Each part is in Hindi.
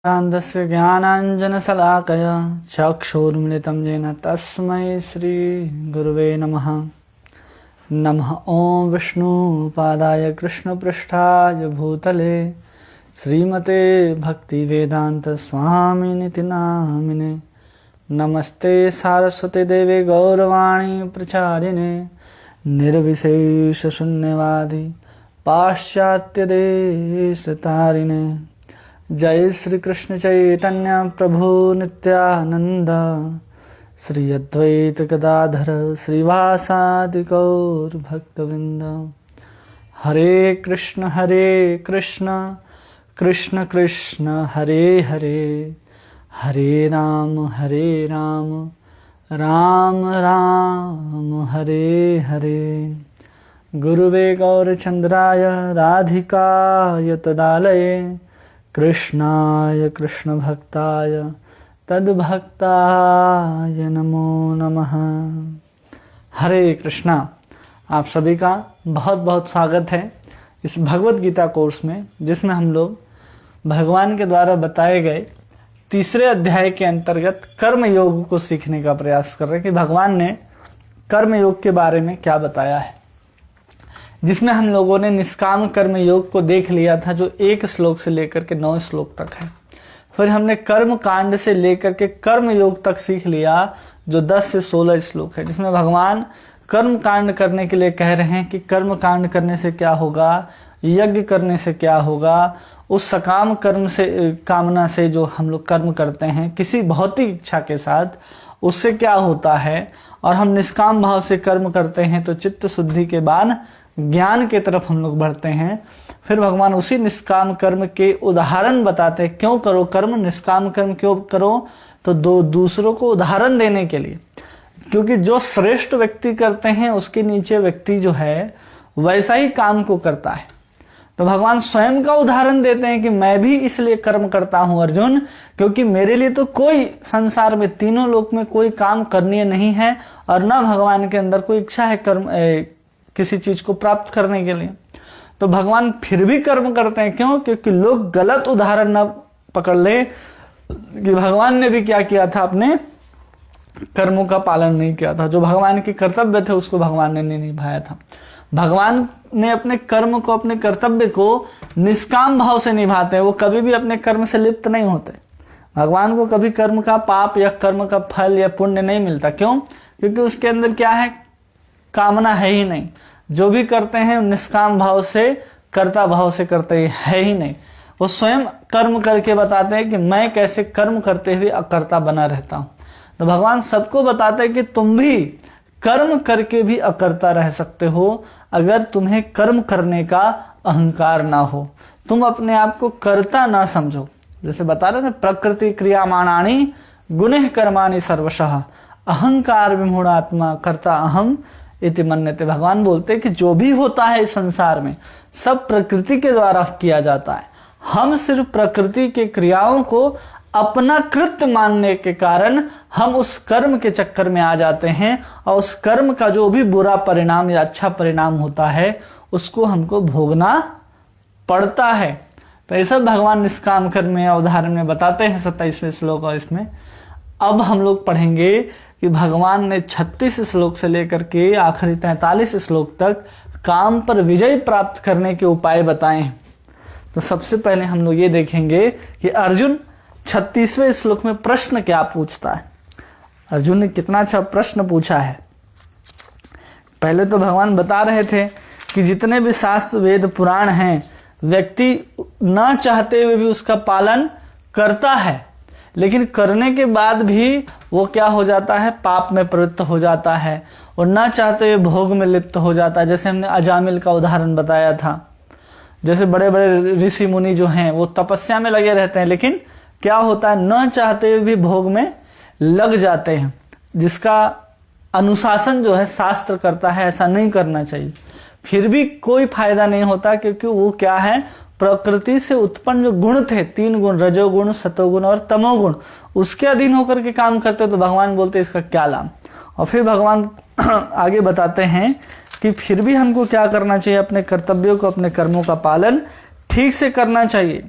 अन्धस्य ज्ञानाञ्जनशलाकय चक्षुर्मिलितं येन तस्मै श्रीगुरुवे नमः। नमः ॐ विष्णुपादाय कृष्णपृष्ठाय भूतले श्रीमते भक्तिवेदान्तस्वामिनिति नामिने। नमस्ते सारस्वती देवे गौरवाणी प्रचारिणे निर्विशेषशून्यवादी पाश्चात्यदेशतारिणे। जय श्री कृष्ण चैतन्य प्रभु नित्यानंद श्री अद्वैत गदाधर श्रीवासादि गौर भक्तवृंद। हरे कृष्ण कृष्ण कृष्ण हरे हरे, हरे राम राम राम हरे हरे। गुरुवे गौरचंद्राय राधिकाय तदालये कृष्णाय कृष्ण भक्ताय तद्भक्ताय नमो नमः। हरे कृष्णा। आप सभी का बहुत बहुत स्वागत है इस भगवत गीता कोर्स में, जिसमें हम लोग भगवान के द्वारा बताए गए तीसरे अध्याय के अंतर्गत कर्म योग को सीखने का प्रयास कर रहे हैं कि भगवान ने कर्म योग के बारे में क्या बताया है, जिसमें हम लोगों ने निष्काम कर्म योग को देख लिया था, जो 1 श्लोक से लेकर के 9 श्लोक तक है। फिर हमने कर्म कांड से लेकर के कर्म योग तक सीख लिया, जो 10 से 16 श्लोक है, जिसमें भगवान कर्म कांड करने के लिए कह रहे हैं कि कर्म कांड करने से क्या होगा, यज्ञ करने से क्या होगा, उस सकाम कर्म से कामना से जो हम लोग कर्म करते हैं किसी भौतिक इच्छा के साथ, उससे क्या होता है। और हम निष्काम भाव से कर्म करते हैं तो चित्त शुद्धि के बाद ज्ञान के तरफ हम लोग बढ़ते हैं। फिर भगवान उसी निष्काम कर्म के उदाहरण बताते हैं, क्यों करो कर्म, निष्काम कर्म क्यों करो, तो दूसरों को उदाहरण देने के लिए, क्योंकि जो श्रेष्ठ व्यक्ति करते हैं उसके नीचे व्यक्ति जो है वैसा ही काम को करता है। तो भगवान स्वयं का उदाहरण देते हैं कि मैं भी इसलिए कर्म करता हूं अर्जुन, क्योंकि मेरे लिए तो कोई संसार में तीनों लोक में कोई काम करनीय नहीं है, और न भगवान के अंदर कोई इच्छा है कर्म किसी चीज को प्राप्त करने के लिए। तो भगवान फिर भी कर्म करते हैं, क्यों? क्योंकि लोग गलत उदाहरण न पकड़ ले कि भगवान ने भी क्या किया था, अपने कर्मों का पालन नहीं किया था। जो भगवान के कर्तव्य थे उसको भगवान ने नहीं निभाया था। भगवान ने अपने कर्म को, अपने कर्तव्य को निष्काम भाव से निभाते हैं। वो कभी भी अपने कर्म से लिप्त नहीं होते। भगवान को कभी कर्म का पाप या कर्म का फल या पुण्य नहीं मिलता। क्यों? क्योंकि उसके अंदर क्या है, कामना है ही नहीं। जो भी करते हैं निष्काम भाव से, कर्ता भाव से करते है ही नहीं। वो स्वयं कर्म करके बताते हैं कि मैं कैसे कर्म करते हुए अकर्ता बना रहता हूं। तो भगवान सबको बताते हैं कि तुम भी कर्म करके भी अकर्ता रह सकते हो, अगर तुम्हें कर्म करने का अहंकार ना हो, तुम अपने आप को कर्ता ना समझो। जैसे बता रहे थे, प्रकृति क्रियामाणानि गुणः कर्माणि सर्वशः अहंकार विमूढ़ात्मा कर्ता अहम इति मन्यते। भगवान बोलते हैं कि जो भी होता है इस संसार में सब प्रकृति के द्वारा किया जाता है। हम सिर्फ प्रकृति के क्रियाओं को अपना कृत्य मानने के कारण हम उस कर्म के चक्कर में आ जाते हैं, और उस कर्म का जो भी बुरा परिणाम या अच्छा परिणाम होता है उसको हमको भोगना पड़ता है। तो ये सब भगवान निष्काम कर्म या उदाहरण में बताते हैं 27वें श्लोक। और इसमें अब हम लोग पढ़ेंगे कि भगवान ने 36 श्लोक से लेकर के आखिरी 43 श्लोक तक काम पर विजय प्राप्त करने के उपाय बताए हैं। तो सबसे पहले हम लोग ये देखेंगे कि अर्जुन 36वें श्लोक में प्रश्न क्या पूछता है। अर्जुन ने कितना अच्छा प्रश्न पूछा है। पहले तो भगवान बता रहे थे कि जितने भी शास्त्र वेद पुराण हैं, व्यक्ति ना चाहते हुए भी उसका पालन करता है, लेकिन करने के बाद भी वो क्या हो जाता है, पाप में प्रवृत्त हो जाता है, और ना चाहते हुए भोग में लिप्त हो जाता है। जैसे हमने अजामिल का उदाहरण बताया था। जैसे बड़े बड़े ऋषि मुनि जो हैं वो तपस्या में लगे रहते हैं, लेकिन क्या होता है, न चाहते हुए भी भोग में लग जाते हैं, जिसका अनुशासन जो है शास्त्र करता है ऐसा नहीं करना चाहिए। फिर भी कोई फायदा नहीं होता, क्योंकि वो क्या है, प्रकृति से उत्पन्न जो गुण थे, 3 गुण, रजोगुण, सतोगुण और तमोगुण, उसके अधीन होकर के काम करते। तो भगवान बोलते इसका क्या लाभ। और फिर भगवान आगे बताते हैं कि फिर भी हमको क्या करना चाहिए, अपने कर्तव्यों को, अपने कर्मों का पालन ठीक से करना चाहिए।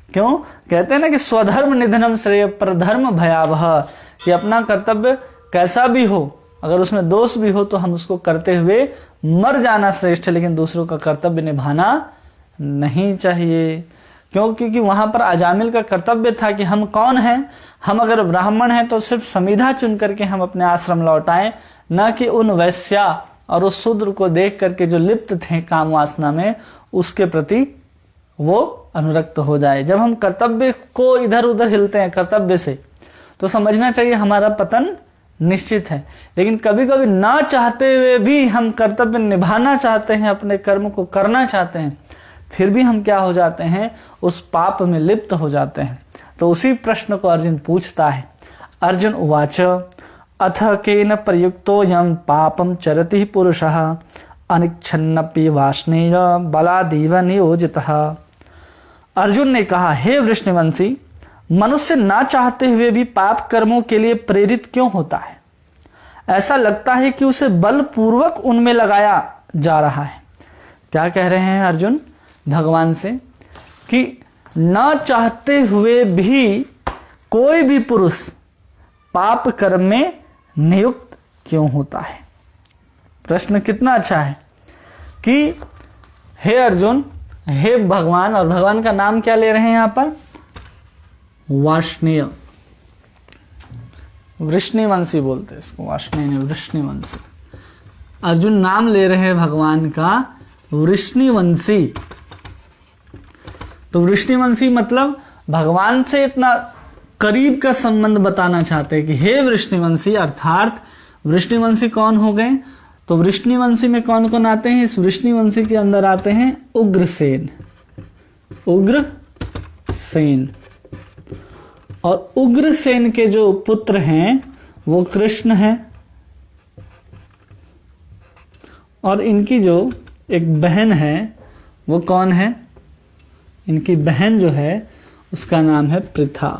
क्यों कहते हैं ना कि स्वधर्म निधनम श्रेय परधर्म भयावह, कि अपना कर्तव्य कैसा भी हो, अगर उसमें दोष भी हो तो हम उसको करते हुए मर जाना श्रेष्ठ है, लेकिन दूसरों का कर्तव्य निभाना नहीं चाहिए। क्यों? क्योंकि वहां पर अजामिल का कर्तव्य था कि हम कौन हैं, हम अगर ब्राह्मण हैं तो सिर्फ समिधा चुन करके हम अपने आश्रम लौटाएं, न कि उन वैश्या और उस शूद्र को देख करके जो लिप्त थे काम वासना में, उसके प्रति वो अनुरक्त हो जाए। जब हम कर्तव्य को इधर उधर हिलते हैं कर्तव्य से, तो समझना चाहिए हमारा पतन निश्चित है। लेकिन कभी कभी ना चाहते हुए भी हम कर्तव्य निभाना चाहते हैं, अपने कर्म को करना चाहते हैं, फिर भी हम क्या हो जाते हैं, उस पाप में लिप्त हो जाते हैं। तो उसी प्रश्न को अर्जुन पूछता है। अर्जुन उवाच अथ केन प्रयुक्तो यम पापम चरति पुरुषः अनिच्छन्नपि वाष्णेय बलादीव नियोजितः। अर्जुन ने कहा, हे वृष्णिवंशी, मनुष्य ना चाहते हुए भी पाप कर्मों के लिए प्रेरित क्यों होता है? ऐसा लगता है कि उसे बलपूर्वक उनमें लगाया जा रहा है। क्या कह रहे हैं अर्जुन भगवान से? कि ना चाहते हुए भी कोई भी पुरुष पाप कर्म में नियुक्त क्यों होता है। प्रश्न कितना अच्छा है कि हे अर्जुन, हे भगवान, और भगवान का नाम क्या ले रहे हैं यहां पर? वाष्णेय, वृष्णिवंशी बोलते हैं इसको, वाष्णेय नहीं वृष्णिवंशी। अर्जुन नाम ले रहे हैं भगवान का वृष्णिवंशी। तो वृष्णिवंशी मतलब भगवान से इतना करीब का संबंध बताना चाहते हैं कि हे वृष्णिवंशी, अर्थात वृष्णिवंशी कौन हो गए? तो वृष्णिवंशी में कौन कौन आते हैं? इस वृष्णिवंशी के अंदर आते हैं उग्रसेन, उग्रसेन, और उग्रसेन के जो पुत्र हैं वो कृष्ण हैं, और इनकी जो एक बहन है वो कौन है? इनकी बहन जो है उसका नाम है पृथा।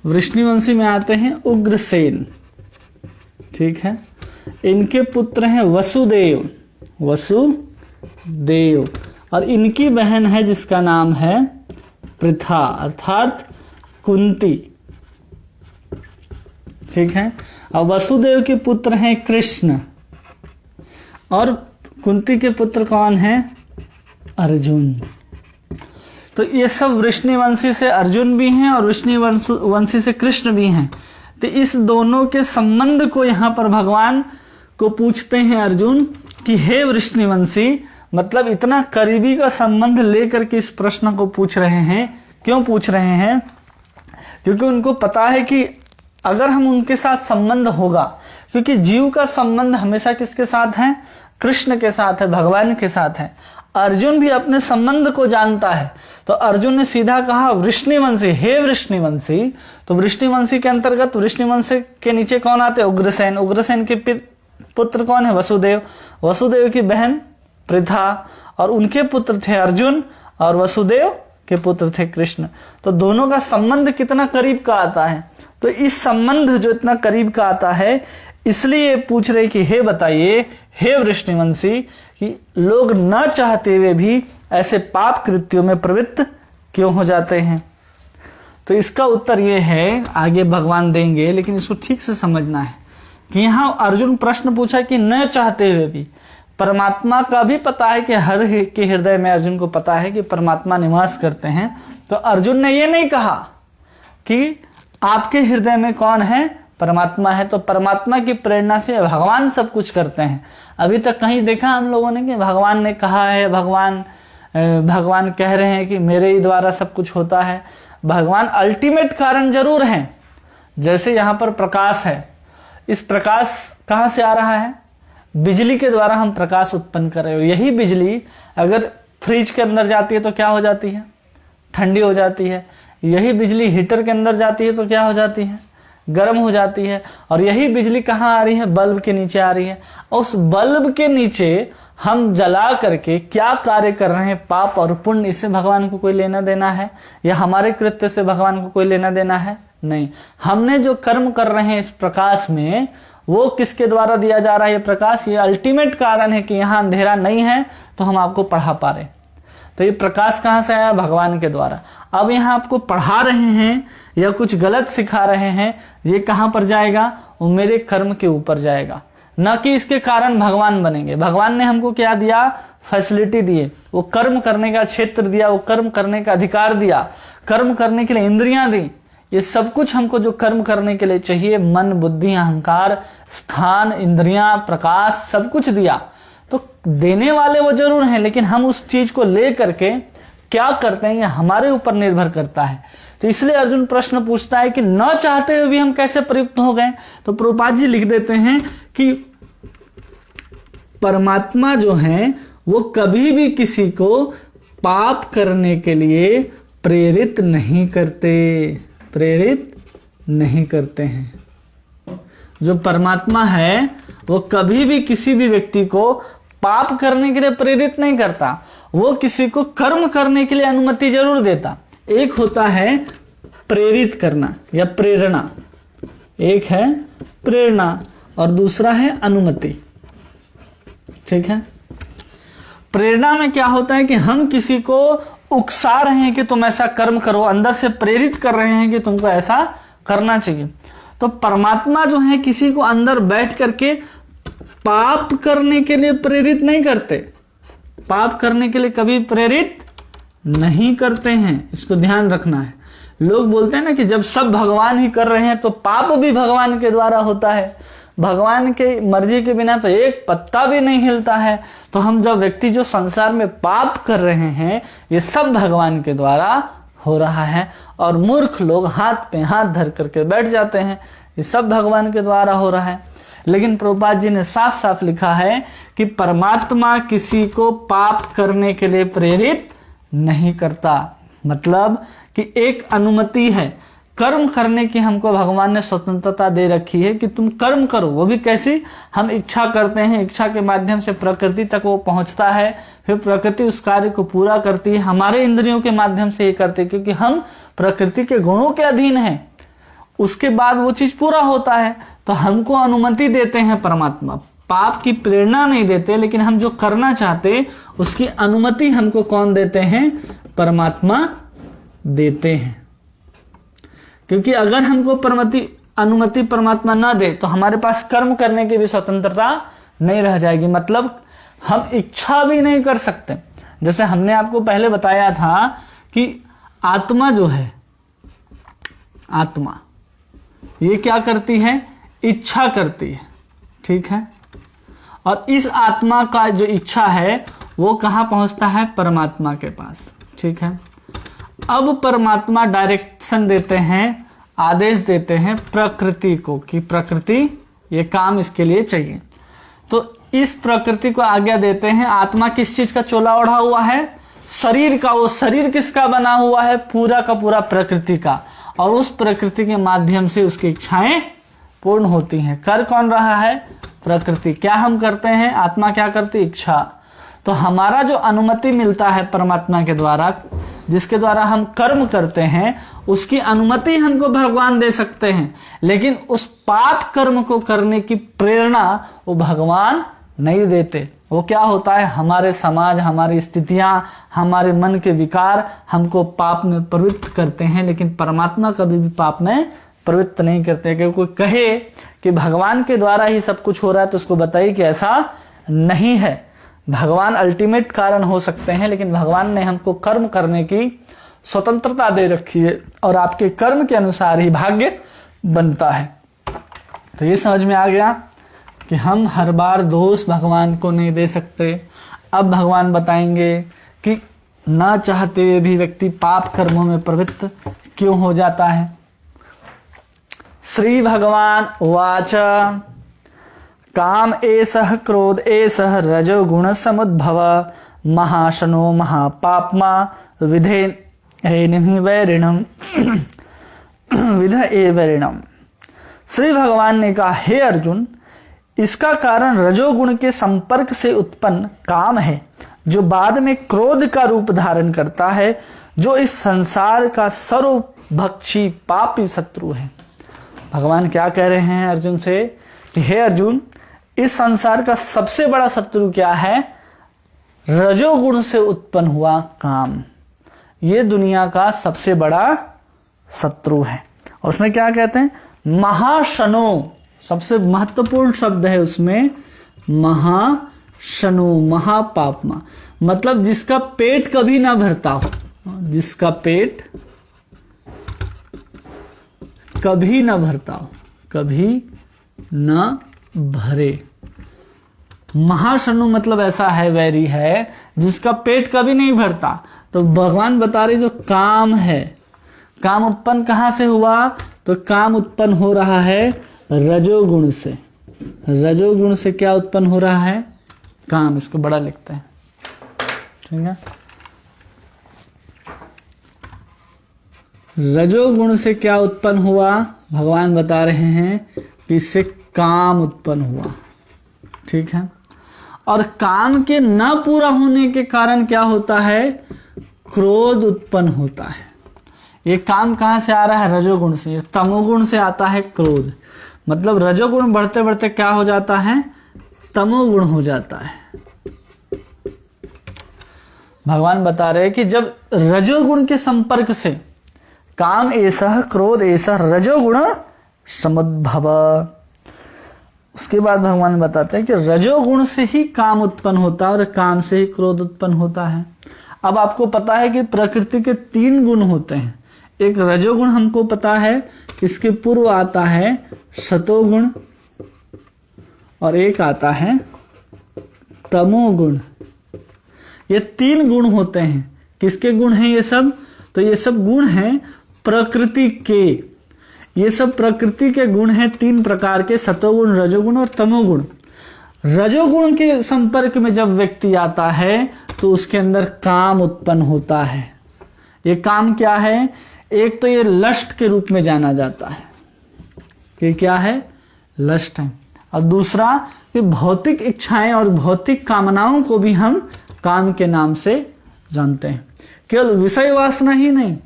वृष्णिवंशी में आते हैं उग्रसेन, ठीक है। इनके पुत्र हैं वसुदेव, वसुदेव, और इनकी बहन है जिसका नाम है पृथा अर्थात कुंती, ठीक है। और वसुदेव के पुत्र हैं कृष्ण, और कुंती के पुत्र कौन है? अर्जुन। तो ये सब वृष्णिवंशी से अर्जुन भी हैं और वृष्णिवंशी से कृष्ण भी हैं। तो इस दोनों के संबंध को यहां पर भगवान को पूछते हैं अर्जुन कि हे वृष्णिवंशी, मतलब इतना करीबी का संबंध लेकर के इस प्रश्न को पूछ रहे हैं। क्यों पूछ रहे हैं? क्योंकि उनको पता है कि अगर हम उनके साथ संबंध होगा, क्योंकि जीव का संबंध हमेशा किसके साथ है? कृष्ण के साथ है, भगवान के साथ है। अर्जुन भी अपने संबंध को जानता है, तो अर्जुन ने सीधा कहा वृष्णिवंशी, हे वृष्णिवंशी। तो वृष्णिवंशी के अंतर्गत वृष्णिवंशी के नीचे कौन आते? उग्रसेन। उग्रसेन के पुत्र कौन है? वसुदेव। वसुदेव की बहन पृथा, और उनके पुत्र थे अर्जुन, और वसुदेव के पुत्र थे कृष्ण। तो दोनों का संबंध कितना करीब का आता है। तो इस संबंध जो इतना करीब का आता है, इसलिए पूछ रहे कि हे बताइए, हे वृष्णिवंशी, कि लोग न चाहते हुए भी ऐसे पाप कृत्यों में प्रवृत्त क्यों हो जाते हैं। तो इसका उत्तर ये है, आगे भगवान देंगे, लेकिन इसको ठीक से समझना है कि यहां अर्जुन प्रश्न पूछा कि न चाहते हुए भी। परमात्मा का भी पता है कि हर के हृदय में, अर्जुन को पता है कि परमात्मा निवास करते हैं। तो अर्जुन ने ये नहीं कहा कि आपके हृदय में कौन है? परमात्मा है। तो परमात्मा की प्रेरणा से भगवान सब कुछ करते हैं। अभी तक कहीं देखा हम लोगों ने कि भगवान ने कहा है, भगवान कह रहे हैं कि मेरे ही द्वारा सब कुछ होता है। भगवान अल्टीमेट कारण जरूर हैं। जैसे यहां पर प्रकाश है, इस प्रकाश कहां से आ रहा है? बिजली के द्वारा हम प्रकाश उत्पन्न कर रहे हो। यही बिजली अगर फ्रिज के अंदर जाती है तो क्या हो जाती है? ठंडी हो जाती है। यही बिजली हीटर के अंदर जाती है तो क्या हो जाती है? गर्म हो जाती है। और यही बिजली कहाँ आ रही है? बल्ब के नीचे आ रही है। और उस बल्ब के नीचे हम जला करके क्या कार्य कर रहे हैं, पाप और पुण्य, इससे भगवान को कोई लेना देना है? या हमारे कृत्य से भगवान को कोई लेना देना है? नहीं। हमने जो कर्म कर रहे हैं इस प्रकाश में, वो किसके द्वारा दिया जा रहा है ये प्रकाश? ये अल्टीमेट कारण है कि यहाँ अंधेरा नहीं है तो हम आपको पढ़ा पा रहे। तो ये प्रकाश कहाँ से आया? भगवान के द्वारा। अब यहाँ आपको पढ़ा रहे हैं या कुछ गलत सिखा रहे हैं, ये कहाँ पर जाएगा? वो मेरे कर्म के ऊपर जाएगा, न कि इसके कारण भगवान बनेंगे। भगवान ने हमको क्या दिया? फैसिलिटी दिए, वो कर्म करने का क्षेत्र दिया, वो कर्म करने का अधिकार दिया, कर्म करने के लिए इंद्रियां दी। ये सब कुछ हमको जो कर्म करने के लिए चाहिए, मन, बुद्धि, अहंकार, स्थान, इंद्रियां, प्रकाश, सब कुछ दिया। तो देने वाले वो जरूर हैं, लेकिन हम उस चीज को ले करके क्या करते हैं ये हमारे ऊपर निर्भर करता है। तो इसलिए अर्जुन प्रश्न पूछता है कि न चाहते हुए भी हम कैसे प्रयुक्त हो गए? तो प्रभुपाद जी लिख देते हैं कि परमात्मा जो है वो कभी भी किसी को पाप करने के लिए प्रेरित नहीं करते, प्रेरित नहीं करते हैं। जो परमात्मा है वो कभी भी किसी भी व्यक्ति को पाप करने के लिए प्रेरित नहीं करता, वो किसी को कर्म करने के लिए अनुमति जरूर देता। एक होता है प्रेरित करना या प्रेरणा, एक है प्रेरणा और दूसरा है अनुमति। ठीक है, प्रेरणा में क्या होता है कि हम किसी को उकसा रहे हैं कि तुम ऐसा कर्म करो, अंदर से प्रेरित कर रहे हैं कि तुमको ऐसा करना चाहिए। तो परमात्मा जो है किसी को अंदर बैठ करके पाप करने के लिए प्रेरित नहीं करते, पाप करने के लिए कभी प्रेरित नहीं करते हैं। इसको ध्यान रखना है। लोग बोलते हैं ना कि जब सब भगवान ही कर रहे हैं तो पाप भी भगवान के द्वारा होता है, भगवान के मर्जी के बिना तो एक पत्ता भी नहीं हिलता है। तो हम जब व्यक्ति जो संसार में पाप कर रहे हैं ये सब भगवान के द्वारा हो रहा है, और मूर्ख लोग हाथ पे हाथ धर करके बैठ जाते हैं ये सब भगवान के द्वारा हो रहा है। लेकिन प्रभुपाद जी ने साफ साफ लिखा है कि परमात्मा किसी को पाप करने के लिए प्रेरित नहीं करता। मतलब कि एक अनुमति है, कर्म करने की हमको भगवान ने स्वतंत्रता दे रखी है कि तुम कर्म करो। वो भी कैसी? हम इच्छा करते हैं, इच्छा के माध्यम से प्रकृति तक वो पहुंचता है, फिर प्रकृति उस कार्य को पूरा करती है। हमारे इंद्रियों के माध्यम से ये करते हैं क्योंकि हम प्रकृति के गुणों के अधीन हैं। उसके बाद वो चीज पूरा होता है तो हमको अनुमति देते हैं परमात्मा, पाप की प्रेरणा नहीं देते, लेकिन हम जो करना चाहते उसकी अनुमति हमको कौन देते हैं? परमात्मा देते हैं। क्योंकि अगर हमको अनुमति परमात्मा ना दे तो हमारे पास कर्म करने की भी स्वतंत्रता नहीं रह जाएगी। मतलब हम इच्छा भी नहीं कर सकते। जैसे हमने आपको पहले बताया था कि आत्मा जो है, आत्मा ये क्या करती है? इच्छा करती है। ठीक है, और इस आत्मा का जो इच्छा है वो कहां पहुंचता है? परमात्मा के पास। ठीक है, अब परमात्मा डायरेक्शन देते हैं, आदेश देते हैं प्रकृति को कि प्रकृति ये काम इसके लिए चाहिए। तो इस प्रकृति को आज्ञा देते हैं। आत्मा किस चीज का चोला ओढ़ा हुआ है? शरीर का। वो शरीर किसका बना हुआ है? पूरा का पूरा प्रकृति का। और उस प्रकृति के माध्यम से उसकी इच्छाएं पूर्ण होती हैं। कर कौन रहा है? प्रकृति। क्या हम करते हैं? आत्मा क्या करती? इच्छा। तो हमारा जो अनुमति मिलता है परमात्मा के द्वारा, जिसके द्वारा हम कर्म करते हैं, उसकी अनुमति हमको भगवान दे सकते हैं, लेकिन उस पाप कर्म को करने की प्रेरणा वो भगवान नहीं देते। वो क्या होता है? हमारे समाज, हमारी स्थितियां, हमारे मन के विकार हमको पाप में प्रवृत्त करते हैं, लेकिन परमात्मा कभी भी पाप में प्रवृत्त नहीं करते। क्योंकि कोई कहे कि भगवान के द्वारा ही सब कुछ हो रहा है तो उसको बताइए कि ऐसा नहीं है। भगवान अल्टीमेट कारण हो सकते हैं, लेकिन भगवान ने हमको कर्म करने की स्वतंत्रता दे रखी है और आपके कर्म के अनुसार ही भाग्य बनता है। तो ये समझ में आ गया कि हम हर बार दोष भगवान को नहीं दे सकते। अब भगवान बताएंगे कि ना चाहते हुए भी व्यक्ति पाप कर्मों में प्रवृत्त क्यों हो जाता है। श्री भगवान उवाच काम एषः क्रोध एषः रजोगुण समुद्भव महाशनो महापाप्मा विधे वैरिणम विध ए वैरिणम। श्री भगवान ने कहा, हे अर्जुन, इसका कारण रजोगुण के संपर्क से उत्पन्न काम है, जो बाद में क्रोध का रूप धारण करता है, जो इस संसार का सर्वभक्षी पापी शत्रु है। भगवान क्या कह रहे हैं अर्जुन से हे अर्जुन, इस संसार का सबसे बड़ा शत्रु क्या है? रजोगुण से उत्पन्न हुआ काम। ये दुनिया का सबसे बड़ा शत्रु है। और उसमें क्या कहते हैं? महाशनो, सबसे महत्वपूर्ण शब्द है उसमें महाशनो, महापापमा, मतलब जिसका पेट कभी ना भरता हो, जिसका पेट कभी ना भरता हो, कभी ना भरे। महाशनु मतलब ऐसा है, वैरी है, जिसका पेट कभी नहीं भरता। तो भगवान बता रहे जो काम है, काम उत्पन्न कहां से हुआ? तो काम उत्पन्न हो रहा है रजोगुण से। रजोगुण से क्या उत्पन्न हो रहा है? काम। इसको बड़ा लिखते हैं, ठीक है। रजोगुण से क्या उत्पन्न हुआ? भगवान बता रहे हैं कि इससे काम उत्पन्न हुआ, ठीक है। और काम के न पूरा होने के कारण क्या होता है? क्रोध उत्पन्न होता है। ये काम कहां से आ रहा है? रजोगुण से। तमोगुण से आता है क्रोध। मतलब रजोगुण बढ़ते बढ़ते क्या हो जाता है? तमोगुण हो जाता है। भगवान बता रहे हैं कि जब रजोगुण के संपर्क से काम ऐसा, क्रोध ऐसा, रजोगुण समुद्भव। उसके बाद भगवान बताते हैं कि रजोगुण से ही काम उत्पन्न होता है और काम से ही क्रोध उत्पन्न होता है। अब आपको पता है कि प्रकृति के 3 गुण होते हैं। एक रजोगुण हमको पता है, इसके पूर्व आता है सतोगुण और एक आता है तमोगुण। ये 3 गुण होते हैं। किसके गुण हैं ये सब? तो ये सब गुण हैं प्रकृति के। ये सब प्रकृति के गुण हैं 3 प्रकार के, सतोगुण, रजोगुण और तमोगुण। रजोगुण के संपर्क में जब व्यक्ति आता है तो उसके अंदर काम उत्पन्न होता है। ये काम क्या है? एक तो ये लस्ट के रूप में जाना जाता है कि क्या है? लस्ट है। और दूसरा कि भौतिक इच्छाएं और भौतिक कामनाओं को भी हम काम के नाम से जानते हैं। केवल विषय वासना ही नहीं,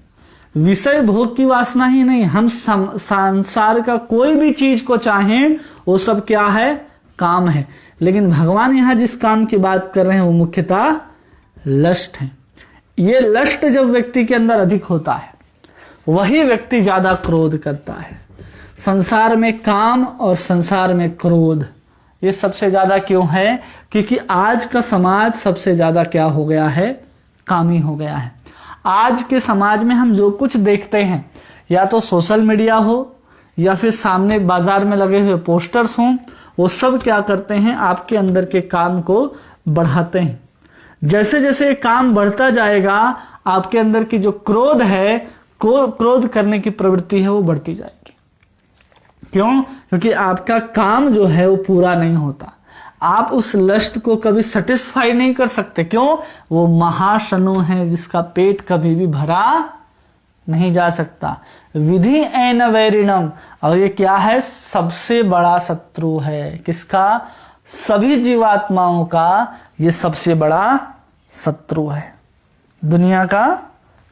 विषय भोग की वासना ही नहीं, हम संसार का कोई भी चीज को चाहें वो सब क्या है? काम है। लेकिन भगवान यहां जिस काम की बात कर रहे हैं वो मुख्यतः लस्ट है। ये लस्ट जब व्यक्ति के अंदर अधिक होता है वही व्यक्ति ज्यादा क्रोध करता है। संसार में काम और संसार में क्रोध ये सबसे ज्यादा क्यों है? क्योंकि आज का समाज सबसे ज्यादा क्या हो गया है? कामी हो गया है। आज के समाज में हम जो कुछ देखते हैं, या तो सोशल मीडिया हो या फिर सामने बाजार में लगे हुए पोस्टर्स हों, वो सब क्या करते हैं? आपके अंदर के काम को बढ़ाते हैं। जैसे जैसे काम बढ़ता जाएगा आपके अंदर की जो क्रोध है, क्रोध करने की प्रवृत्ति है वो बढ़ती जाएगी। क्यों? क्योंकि आपका काम जो है वो पूरा नहीं होता। आप उस लस्ट को कभी सेटिस्फाई नहीं कर सकते। क्यों? वो महाशनु है जिसका पेट कभी भी भरा नहीं जा सकता। विधि ऐन वैरिणम, और ये क्या है? सबसे बड़ा शत्रु है। किसका? सभी जीवात्माओं का ये सबसे बड़ा शत्रु है। दुनिया का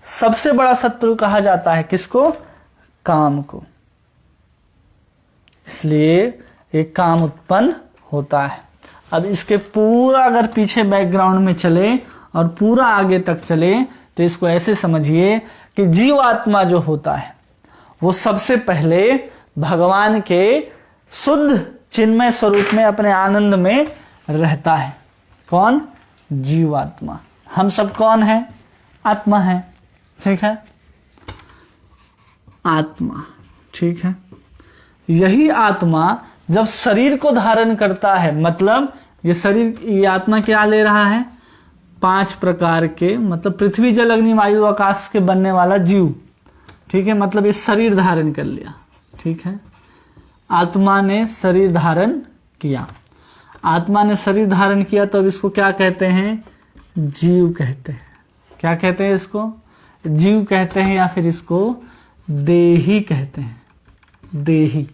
सबसे बड़ा शत्रु कहा जाता है किसको? काम को। इसलिए एक काम उत्पन्न होता है। अब इसके पूरा अगर पीछे बैकग्राउंड में चले और पूरा आगे तक चले तो इसको ऐसे समझिए कि जीवात्मा जो होता है वो सबसे पहले भगवान के शुद्ध चिन्मय स्वरूप में अपने आनंद में रहता है। कौन? जीवात्मा। हम सब कौन है? आत्मा है, ठीक है। आत्मा, ठीक है। यही आत्मा जब शरीर को धारण करता है, मतलब ये शरीर, ये आत्मा क्या ले रहा है? 5 प्रकार के, मतलब पृथ्वी जल अग्नि वायु आकाश के बनने वाला जीव, ठीक है। मतलब ये शरीर धारण कर लिया, ठीक है। आत्मा ने शरीर धारण किया। आत्मा ने शरीर धारण किया तो अब इसको क्या कहते हैं? जीव कहते हैं। क्या कहते हैं इसको? जीव कहते हैं, या फिर इसको देही कहते हैं। देही।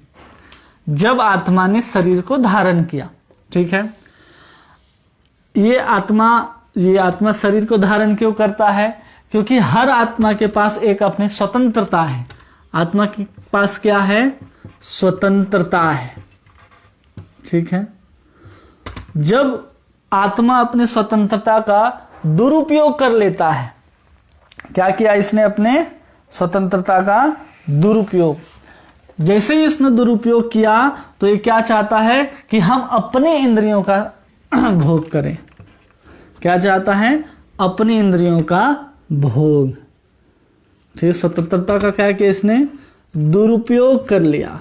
जब आत्मा ने शरीर को धारण किया, ठीक है। ये आत्मा शरीर को धारण क्यों करता है? क्योंकि हर आत्मा के पास एक अपनी स्वतंत्रता है। आत्मा के पास क्या है? स्वतंत्रता है। ठीक है। जब आत्मा अपनी स्वतंत्रता का दुरुपयोग कर लेता है, क्या किया इसने? अपने स्वतंत्रता का दुरुपयोग। जैसे ही उसने दुरुपयोग किया तो ये क्या चाहता है कि हम अपने इंद्रियों का भोग करें। क्या चाहता है? अपनी इंद्रियों का भोग। ठीक, स्वतंत्रता का क्या किया इसने? दुरुपयोग कर लिया।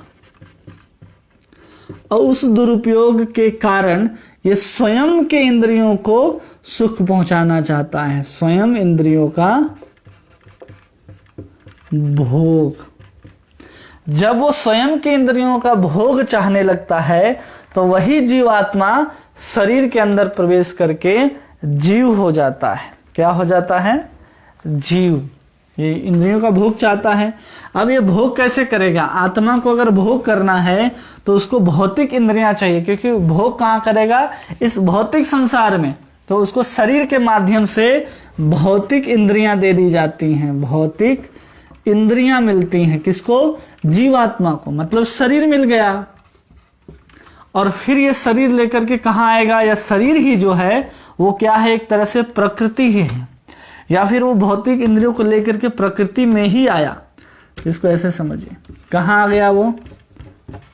और उस दुरुपयोग के कारण ये स्वयं के इंद्रियों को सुख पहुंचाना चाहता है, स्वयं इंद्रियों का भोग। जब वो स्वयं के इंद्रियों का भोग चाहने लगता है तो वही जीवात्मा शरीर के अंदर प्रवेश करके जीव हो जाता है। क्या हो जाता है? जीव। ये इंद्रियों का भोग चाहता है। अब ये भोग कैसे करेगा? आत्मा को अगर भोग करना है तो उसको भौतिक इंद्रियां चाहिए, क्योंकि भोग कहां करेगा? इस भौतिक संसार में। तो उसको शरीर के माध्यम से भौतिक इंद्रियां दे दी जाती हैं, भौतिक इंद्रियां मिलती हैं। किसको? जीवात्मा को। मतलब शरीर मिल गया। और फिर ये शरीर लेकर के कहां आएगा? या शरीर ही जो है वो क्या है? एक तरह से प्रकृति ही है, या फिर वो भौतिक इंद्रियों को लेकर के प्रकृति में ही आया। इसको ऐसे समझिए, कहां आ गया वो?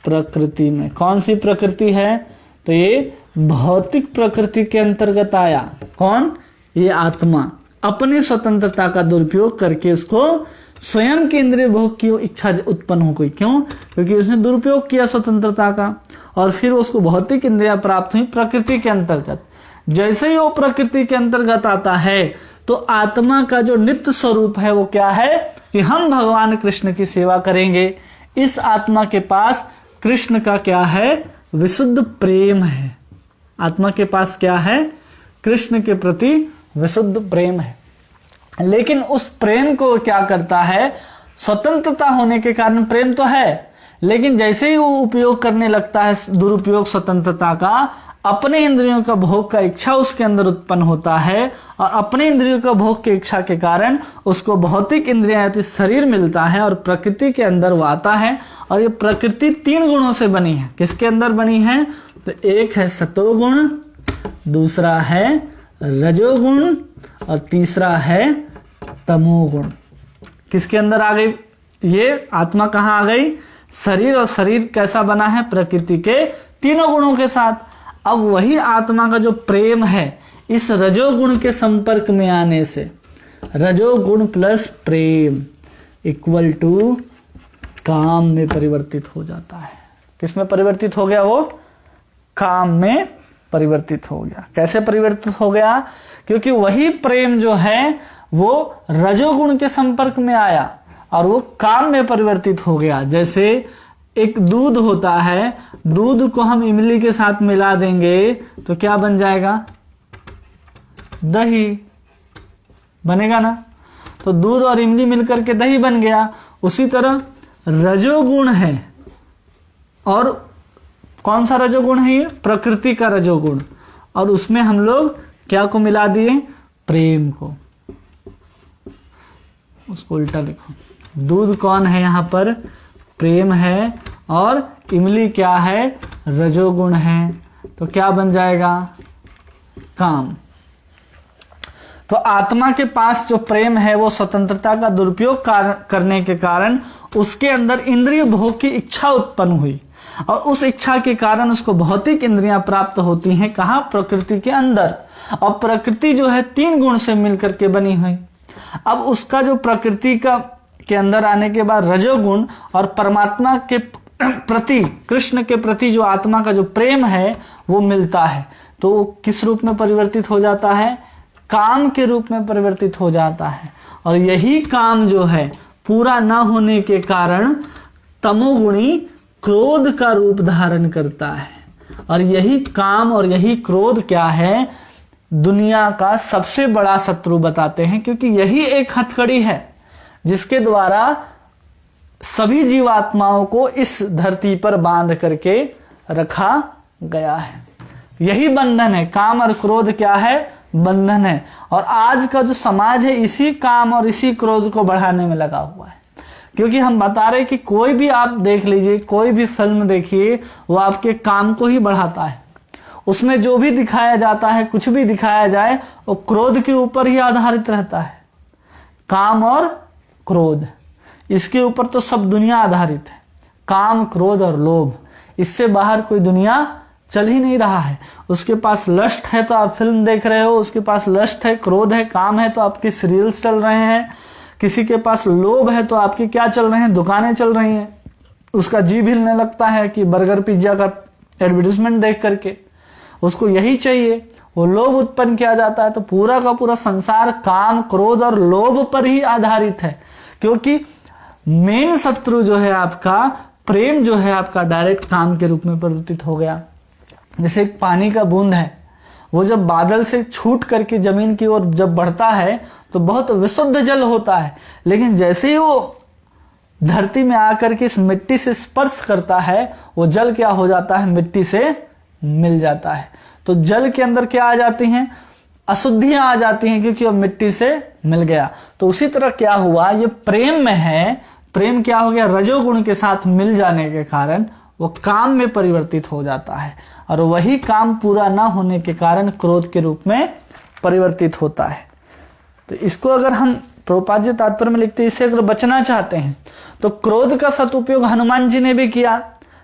प्रकृति में। कौन सी प्रकृति है? तो ये भौतिक प्रकृति के अंतर्गत आया। कौन? ये आत्मा। अपनी स्वतंत्रता का दुरुपयोग करके उसको स्वयं के इंद्रिय भोग की इच्छा उत्पन्न हो गई। क्यों? क्योंकि उसने दुरुपयोग किया स्वतंत्रता का, और फिर उसको भौतिक इंद्रियां प्राप्त हुई प्रकृति के अंतर्गत। जैसे ही वो प्रकृति के अंतर्गत आता है तो आत्मा का जो नित्य स्वरूप है वो क्या है? कि हम भगवान कृष्ण की सेवा करेंगे। इस आत्मा के पास कृष्ण का क्या है? विशुद्ध प्रेम है। आत्मा के पास क्या है? कृष्ण के प्रति विशुद्ध प्रेम है। लेकिन उस प्रेम को क्या करता है? स्वतंत्रता होने के कारण प्रेम तो है, लेकिन जैसे ही वो उपयोग करने लगता है, दुरुपयोग स्वतंत्रता का, अपने इंद्रियों का भोग का इच्छा उसके अंदर उत्पन्न होता है। और अपने इंद्रियों का भोग की इच्छा के कारण उसको भौतिक इंद्रियां शरीर मिलता है, और प्रकृति के अंदर वो आता है। और ये प्रकृति 3 गुणों से बनी है। किसके अंदर बनी है? तो एक है सतोगुण, दूसरा है रजोगुण, और तीसरा है तमोगुण। किसके अंदर आ गई? ये आत्मा कहां आ गई? शरीर। और शरीर कैसा बना है? प्रकृति के 3 गुणों के साथ। अब वही आत्मा का जो प्रेम है, इस रजोगुण के संपर्क में आने से, रजोगुण प्लस प्रेम इक्वल टू काम में परिवर्तित हो जाता है। किस में परिवर्तित हो गया? वो काम में परिवर्तित हो गया। कैसे परिवर्तित हो गया? क्योंकि वही प्रेम जो है वो रजोगुण के संपर्क में आया और वो काम में परिवर्तित हो गया। जैसे एक दूध होता है, दूध को हम इमली के साथ मिला देंगे तो क्या बन जाएगा? दही बनेगा ना। तो दूध और इमली मिलकर के दही बन गया। उसी तरह रजोगुण है, और कौन सा रजोगुण है? ये प्रकृति का रजोगुण। और उसमें हम लोग क्या को मिला दिए? प्रेम को। उसको उल्टा लिखो। दूध कौन है यहाँ पर? प्रेम है, और इमली क्या है? रजोगुण है। तो क्या बन जाएगा? काम। तो आत्मा के पास जो प्रेम है वो स्वतंत्रता का दुरुपयोग करने के कारण उसके अंदर इंद्रिय भोग की इच्छा उत्पन्न हुई, और उस इच्छा के कारण उसको भौतिक इंद्रियां प्राप्त होती हैं। कहां? प्रकृति के अंदर। और प्रकृति जो है 3 गुण से मिलकर के बनी हुई। अब उसका जो प्रकृति के अंदर आने के बाद रजोगुण और परमात्मा के प्रति, कृष्ण के प्रति जो आत्मा का जो प्रेम है वो मिलता है, तो किस रूप में परिवर्तित हो जाता है? काम के रूप में परिवर्तित हो जाता है। और यही काम जो है पूरा न होने के कारण तमोगुणी क्रोध का रूप धारण करता है। और यही काम और यही क्रोध क्या है? दुनिया का सबसे बड़ा शत्रु बताते हैं, क्योंकि यही एक हथकड़ी है जिसके द्वारा सभी जीवात्माओं को इस धरती पर बांध करके रखा गया है। यही बंधन है। काम और क्रोध क्या है? बंधन है। और आज का जो समाज है इसी काम और इसी क्रोध को बढ़ाने में लगा हुआ है। क्योंकि हम बता रहे कि कोई भी आप देख लीजिए, कोई भी फिल्म देखिए, वो आपके काम को ही बढ़ाता है। उसमें जो भी दिखाया जाता है, कुछ भी दिखाया जाए, वो क्रोध के ऊपर ही आधारित रहता है। काम और क्रोध, इसके ऊपर तो सब दुनिया आधारित है। काम, क्रोध और लोभ, इससे बाहर कोई दुनिया चल ही नहीं रहा है। उसके पास लस्ट है तो आप फिल्म देख रहे हो, उसके पास लस्ट है, क्रोध है, काम है तो आपकी सीरियल्स चल रहे हैं। किसी के पास लोभ है तो आपकी क्या चल रहे हैं, दुकानें चल रही हैं। उसका जी हिलने लगता है कि बर्गर पिज्जा का एडवर्टाइजमेंट देख करके उसको यही चाहिए, वो लोभ उत्पन्न किया जाता है। तो पूरा का पूरा संसार काम, क्रोध और लोभ पर ही आधारित है। क्योंकि मेन शत्रु जो है आपका प्रेम, जो है आपका डायरेक्ट काम के रूप में परिवर्तित हो गया। जैसे एक पानी का बूंद है, वो जब बादल से छूट करके जमीन की ओर जब बढ़ता है तो बहुत विशुद्ध जल होता है, लेकिन जैसे ही वो धरती में आकर के इस मिट्टी से स्पर्श करता है, वो जल क्या हो जाता है, मिट्टी से मिल जाता है। तो जल के अंदर क्या आ जाती हैं, अशुद्धियां आ जाती हैं, क्योंकि वो मिट्टी से मिल गया। तो उसी तरह क्या हुआ, ये प्रेम में है, प्रेम क्या हो गया, रजोगुण के साथ मिल जाने के कारण वो काम में परिवर्तित हो जाता है, और वही काम पूरा ना होने के कारण क्रोध के रूप में परिवर्तित होता है। तो इसको अगर हम प्रभुपाद जी तात्पर्य में लिखते हैं, इससे अगर बचना चाहते हैं तो क्रोध का सदुपयोग हनुमान जी ने भी किया।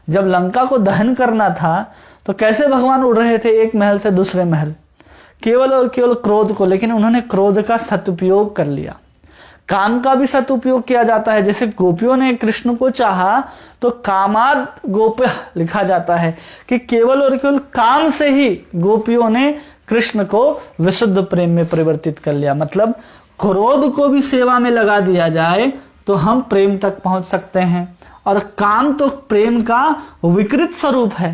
जब लंका को दहन करना था तो कैसे भगवान उड़ रहे थे एक महल से दूसरे महल, केवल और केवल क्रोध को, लेकिन उन्होंने क्रोध का सदुपयोग कर लिया। काम का भी सदुपयोग किया जाता है। जैसे गोपियों ने कृष्ण को चाहा तो कामाद गोप्य लिखा जाता है कि केवल और केवल काम से ही गोपियों ने कृष्ण को विशुद्ध प्रेम में परिवर्तित कर लिया। मतलब क्रोध को भी सेवा में लगा दिया जाए तो हम प्रेम तक पहुंच सकते हैं। और काम तो प्रेम का विकृत स्वरूप है,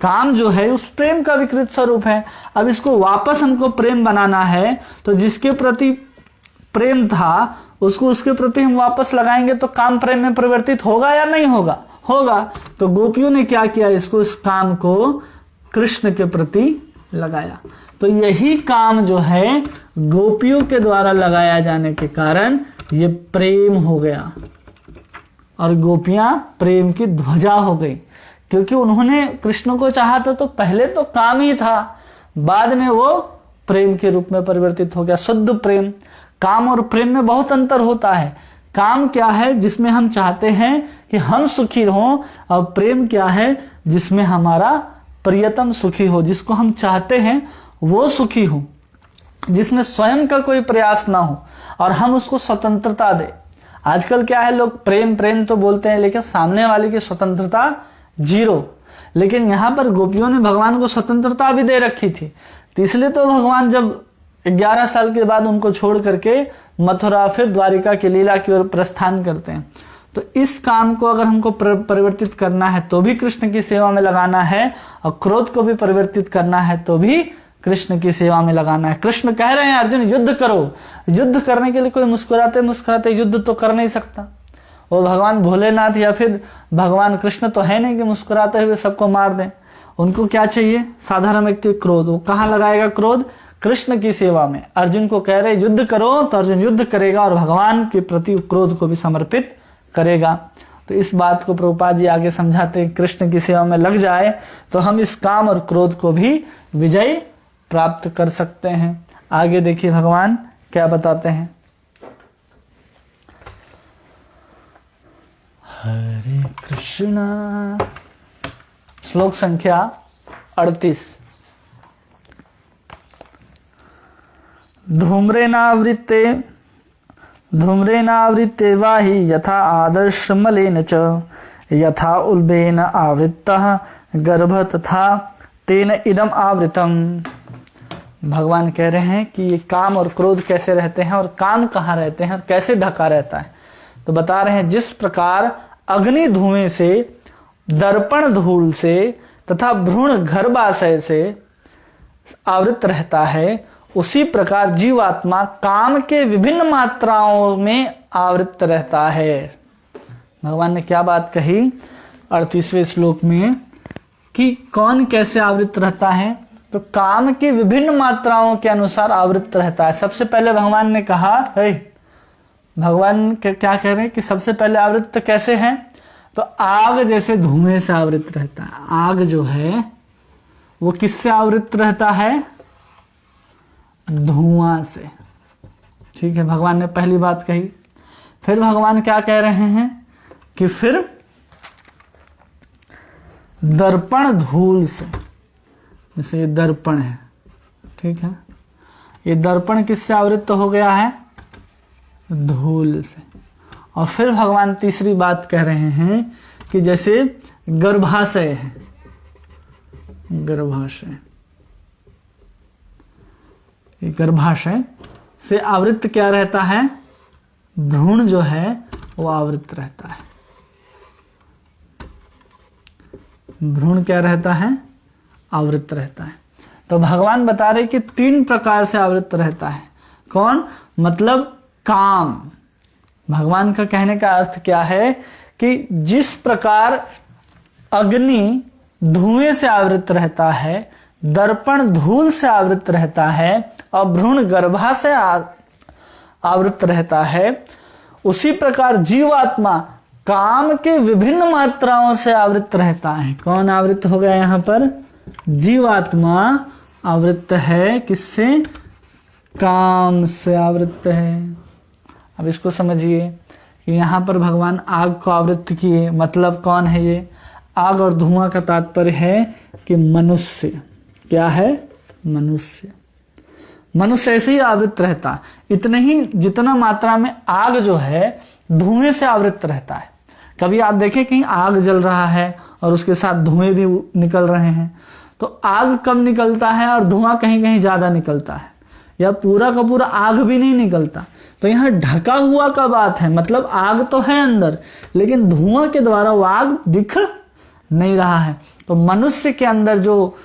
काम जो है उस प्रेम का विकृत स्वरूप है। अब इसको वापस हमको प्रेम बनाना है तो जिसके प्रति प्रेम था उसको उसके प्रति हम वापस लगाएंगे तो काम प्रेम में परिवर्तित होगा या नहीं होगा, होगा। तो गोपियों ने क्या किया, इसको, इस काम को कृष्ण के प्रति लगाया। तो यही काम जो है गोपियों के द्वारा लगाया जाने के कारण ये प्रेम हो गया, और गोपियां प्रेम की ध्वजा हो गई। क्योंकि उन्होंने कृष्ण को चाहा तो पहले तो काम ही था, बाद में वो प्रेम के रूप में परिवर्तित हो गया, शुद्ध प्रेम। काम और प्रेम में बहुत अंतर होता है। काम क्या है, जिसमें हम चाहते हैं कि हम सुखी हों, और प्रेम क्या है, जिसमें हमारा प्रियतम सुखी हो, जिसको हम चाहते हैं वो सुखी हो, जिसमें स्वयं का कोई प्रयास ना हो और हम उसको स्वतंत्रता दे। आजकल क्या है, लोग प्रेम प्रेम तो बोलते हैं, लेकिन सामने वाले की स्वतंत्रता जीरो। लेकिन यहां पर गोपियों ने भगवान को स्वतंत्रता भी दे रखी थी। तो इसलिए तो भगवान जब 11 साल के बाद उनको छोड़ करके मथुरा फिर द्वारिका की लीला की ओर प्रस्थान करते हैं। तो इस काम को अगर हमको परिवर्तित करना है तो भी कृष्ण की सेवा में लगाना है, और क्रोध को भी परिवर्तित करना है तो भी कृष्ण की सेवा में लगाना है। कृष्ण कह रहे हैं अर्जुन युद्ध करो। युद्ध करने के लिए कोई मुस्कुराते मुस्कुराते युद्ध तो कर नहीं सकता। वो भगवान भोलेनाथ या फिर भगवान कृष्ण तो है नहीं कि मुस्कुराते हुए सबको मार दें। उनको क्या चाहिए, साधारण व्यक्ति क्रोध। वो कहाँ लगाएगा क्रोध, कृष्ण की सेवा में। अर्जुन को कह रहे युद्ध करो तो अर्जुन युद्ध करेगा और भगवान के प्रति क्रोध को भी समर्पित करेगा। तो इस बात को प्रभुपाद जी आगे समझाते हैं, कृष्ण की सेवा में लग जाए तो हम इस काम और क्रोध को भी विजय प्राप्त कर सकते हैं। आगे देखिए भगवान क्या बताते हैं। हरे कृष्णा, श्लोक संख्या 38। धूम्रेणावृत्ते वाहि यथा आदर्श मलेन च, यथा उल्बेन आवृत्तः गर्भ तथा तेन इदम आवृतम। भगवान कह रहे हैं कि ये काम और क्रोध कैसे रहते हैं और काम कहाँ रहते हैं और कैसे ढका रहता है। तो बता रहे हैं जिस प्रकार अग्नि धुएं से, दर्पण धूल से तथा भ्रूण गर्भाशय से आवृत रहता है, उसी प्रकार जीवात्मा काम के विभिन्न मात्राओं में आवृत रहता है। भगवान ने क्या बात कही 38वें श्लोक में कि कौन कैसे आवृत रहता है, तो काम की विभिन्न मात्राओं के अनुसार आवृत रहता है। सबसे पहले भगवान ने कहा भगवान क्या कह रहे हैं कि सबसे पहले आवृत्त कैसे है? तो आग जैसे धुएं से आवृत रहता है। आग जो है वो किससे आवृत रहता है? धुआं से। ठीक है, भगवान ने पहली बात कही। फिर भगवान क्या कह रहे हैं कि फिर दर्पण धूल से, जैसे ये दर्पण है, ठीक है, ये दर्पण किससे आवृत हो गया है? धूल से। और फिर भगवान तीसरी बात कह रहे हैं कि जैसे गर्भाशय है, गर्भाशय, ये गर्भाशय से आवृत क्या रहता है? भ्रूण जो है वो आवृत रहता है। भ्रूण क्या रहता है? आवृत रहता है। तो भगवान बता रहे कि 3 प्रकार से आवृत रहता है। कौन? मतलब काम। भगवान का कहने का अर्थ क्या है कि जिस प्रकार अग्नि धुएं से आवृत रहता है, दर्पण धूल से आवृत रहता है और भ्रूण गर्भाशय आवृत रहता है, उसी प्रकार जीवात्मा काम के विभिन्न मात्राओं से आवृत रहता है। कौन आवृत हो गया यहां पर? जीवात्मा आवृत है। किससे? काम से आवृत है। अब इसको समझिए कि यहां पर भगवान आग को आवृत किए, मतलब कौन है ये? आग और धुआं का तात्पर्य है कि मनुष्य। क्या है? मनुष्य। मनुष्य ऐसे ही आवृत रहता, इतने ही जितना मात्रा में आग जो है धुएं से आवृत रहता है। कभी आप देखें कहीं आग जल रहा है और उसके साथ धुएं भी निकल रहे हैं, तो आग कम निकलता है और धुआं कहीं कहीं ज्यादा निकलता है, या पूरा का पूरा आग भी नहीं निकलता। तो यहाँ ढका हुआ का बात है, मतलब आग तो है अंदर, लेकिन धुआं के द्वारा वो आग दिख नहीं रहा है। तो मनुष्य के अंदर जो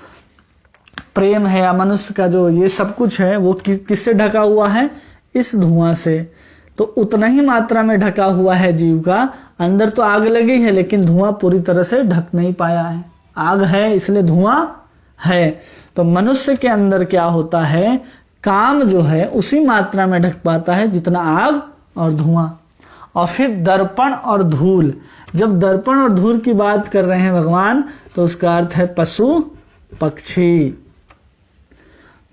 प्रेम है या मनुष्य का जो ये सब कुछ है वो किससे ढका हुआ है? इस धुआं से। तो उतना ही मात्रा में ढका हुआ है जीव का। अंदर तो आग लगी है लेकिन धुआं पूरी तरह से ढक नहीं पाया है। आग है इसलिए धुआं है। तो मनुष्य के अंदर क्या होता है? काम जो है उसी मात्रा में ढक पाता है जितना आग और धुआं। और फिर दर्पण और धूल। जब दर्पण और धूल की बात कर रहे हैं भगवान, तो उसका अर्थ है पशु पक्षी।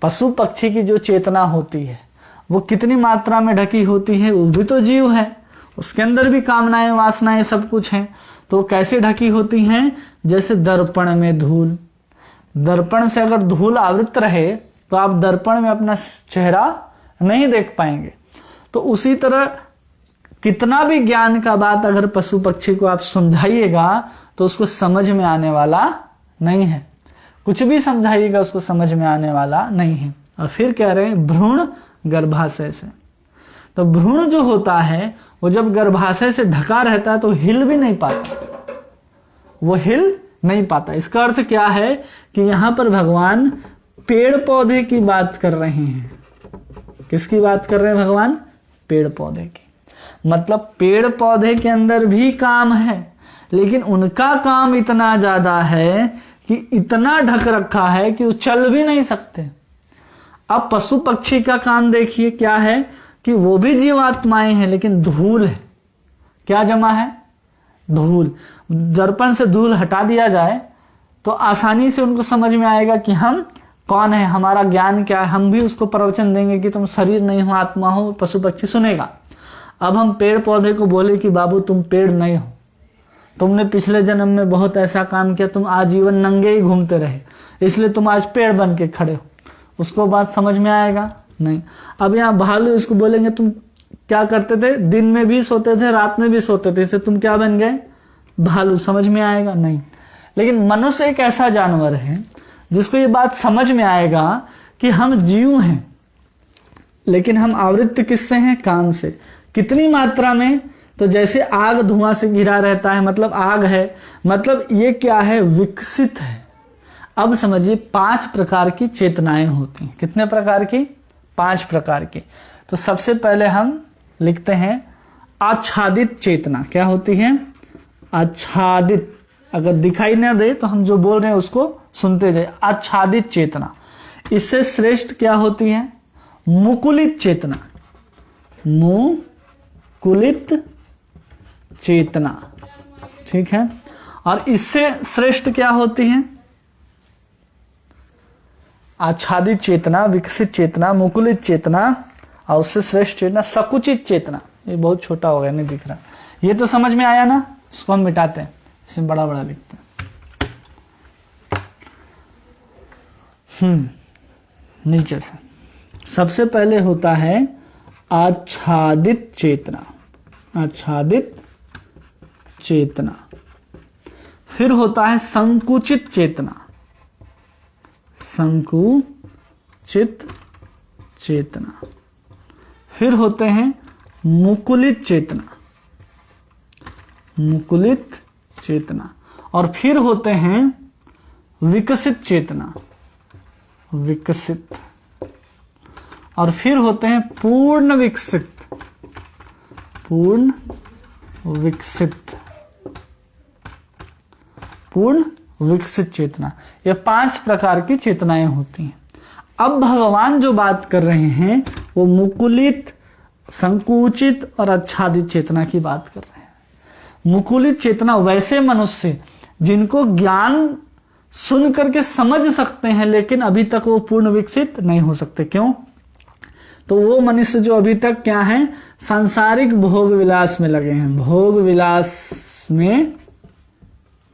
पशु पक्षी की जो चेतना होती है वो कितनी मात्रा में ढकी होती है? वो भी तो जीव है, उसके अंदर भी कामनाएं वासनाएं सब कुछ हैं। तो कैसे ढकी होती हैं? जैसे दर्पण में धूल। दर्पण से अगर धूल आवृत रहे तो आप दर्पण में अपना चेहरा नहीं देख पाएंगे। तो उसी तरह कितना भी ज्ञान का बात अगर पशु पक्षी को आप समझाइएगा तो उसको समझ में आने वाला नहीं है। कुछ भी समझाइएगा उसको समझ में आने वाला नहीं है। और फिर कह रहे हैं भ्रूण गर्भाशय से। तो भ्रूण जो होता है वो जब गर्भाशय से ढका रहता है तो हिल भी नहीं पाता, वो हिल नहीं पाता। इसका अर्थ क्या है कि यहां पर भगवान पेड़ पौधे की बात कर रहे हैं। किसकी बात कर रहे हैं भगवान? पेड़ पौधे की। मतलब पेड़ पौधे के अंदर भी काम है, लेकिन उनका काम इतना ज्यादा है कि इतना ढक रखा है कि वो चल भी नहीं सकते। अब पशु पक्षी का काम देखिए क्या है कि वो भी जीवात्माएं हैं, लेकिन धूल है। क्या जमा है? धूल। दर्पण से धूल हटा दिया जाए तो आसानी से उनको समझ में आएगा कि हम कौन है, हमारा ज्ञान क्या है। हम भी उसको प्रवचन देंगे कि तुम शरीर नहीं हो, आत्मा हो। पशु पक्षी सुनेगा। अब हम पेड़ पौधे को बोले कि बाबू तुम पेड़ नहीं हो, तुमने पिछले जन्म में बहुत ऐसा काम किया, तुम आजीवन नंगे ही घूमते रहे, इसलिए तुम आज पेड़ बन के खड़े हो। उसको बात समझ में आएगा? नहीं। अब यहाँ भालू, इसको बोलेंगे तुम क्या करते थे? दिन में भी सोते थे, रात में भी सोते थे, इसलिए तुम क्या बन गए? भालू। समझ में आएगा? नहीं। लेकिन मनुष्य एक ऐसा जानवर है जिसको ये बात समझ में आएगा कि हम जीव हैं, लेकिन हम आवृत्त किससे हैं? काम से। कितनी मात्रा में? तो जैसे आग धुआं से घिरा रहता है, मतलब आग है, मतलब ये क्या है? विकसित है। अब समझिए 5 प्रकार की चेतनाएं होती हैं। कितने प्रकार की? 5 प्रकार की। तो सबसे पहले हम लिखते हैं आच्छादित चेतना। क्या होती है? आच्छादित। अगर दिखाई ना दे तो हम जो बोल रहे हैं उसको सुनते जाए। आच्छादित चेतना। इससे श्रेष्ठ क्या होती है? मुकुलित चेतना। मुकुलित चेतना, ठीक है। और इससे श्रेष्ठ क्या होती है? आच्छादित चेतना, विकसित चेतना, मुकुलित चेतना, और उससे श्रेष्ठ चेतना सकुचित चेतना। ये बहुत छोटा हो गया, नहीं दिख रहा। ये तो समझ में आया ना? इसको हम मिटाते हैं, इसमें बड़ा बड़ा लिखते हैं। नीचे से सबसे पहले होता है आच्छादित चेतना, आच्छादित चेतना। फिर होता है संकुचित चेतना, संकुचित चेतना। फिर होते हैं मुकुलित चेतना, मुकुलित चेतना। और फिर होते हैं विकसित चेतना, विकसित। और फिर होते हैं पूर्ण विकसित, पूर्ण विकसित, पूर्ण विकसित चेतना। ये 5 प्रकार की चेतनाएं होती हैं। अब भगवान जो बात कर रहे हैं वो मुकुलित, संकुचित और आच्छादित चेतना की बात कर रहे हैं। मुकुलित चेतना वैसे मनुष्य जिनको ज्ञान सुन करके समझ सकते हैं, लेकिन अभी तक वो पूर्ण विकसित नहीं हो सकते। क्यों? तो वो मनुष्य जो अभी तक क्या है? सांसारिक भोग विलास में लगे हैं, भोग विलास में,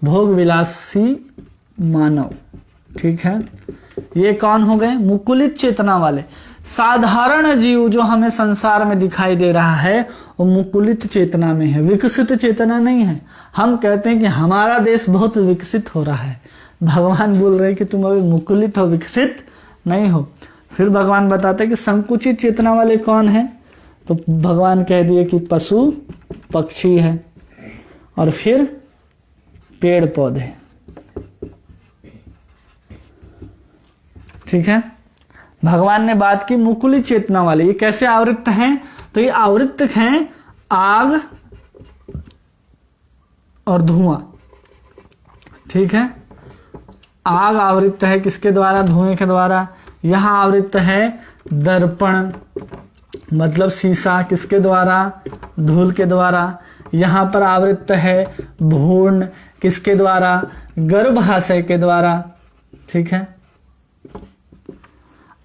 भोग विलासी मानव, ठीक है। ये कौन हो गए? मुकुलित चेतना वाले। साधारण जीव जो हमें संसार में दिखाई दे रहा है वो मुकुलित चेतना में है, विकसित चेतना नहीं है। हम कहते हैं कि हमारा देश बहुत विकसित हो रहा है, भगवान बोल रहे हैं कि तुम अभी मुकुलित हो, विकसित नहीं हो। फिर भगवान बताते हैं कि संकुचित चेतना वाले कौन है? तो भगवान कह दिए कि पशु पक्षी है, और फिर पेड़ पौधे, ठीक है। भगवान ने बात की मुकुलित चेतना वाले। ये कैसे आवृत्त हैं? तो ये आवृत्त हैं आग और धुआं, ठीक है। आग आवृत्त है किसके द्वारा? धुएं के द्वारा। यहां आवृत्त है दर्पण, मतलब शीशा, किसके द्वारा? धूल के द्वारा। यहां पर आवृत्त है भूर्ण, किसके द्वारा? गर्भाशय के द्वारा, ठीक है।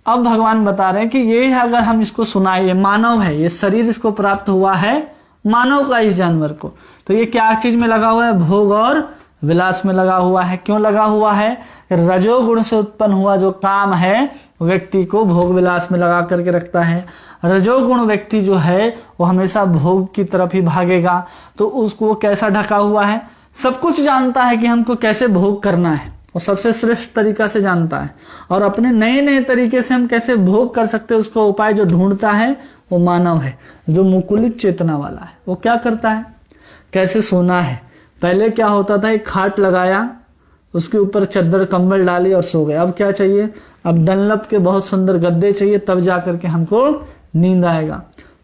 अब भगवान बता रहे हैं कि ये अगर हम इसको सुनाए, ये मानव है, ये शरीर इसको प्राप्त हुआ है मानव का, इस जानवर को, तो ये क्या चीज में लगा हुआ है? भोग और विलास में लगा हुआ है। क्यों लगा हुआ है? रजोगुण से उत्पन्न हुआ जो काम है व्यक्ति को भोग विलास में लगा करके रखता है। रजोगुण व्यक्ति जो है वो हमेशा भोग की तरफ ही भागेगा। तो उसको कैसा ढका हुआ है? सब कुछ जानता है कि हमको कैसे भोग करना है, वो सबसे श्रेष्ठ तरीका से जानता है, और अपने नए नए तरीके से हम कैसे भोग कर सकते हैं उसका उपाय जो ढूंढता है वो मानव है। जो मुकुलित चेतना वाला है वो क्या करता है? कैसे सोना है? पहले क्या होता था? एक खाट लगाया, उसके ऊपर चद्दर कंबल डाली और सो गए। अब क्या चाहिए? अब डनलप के बहुत सुंदर गद्दे चाहिए, तब जाकर के हमको नींद आएगा।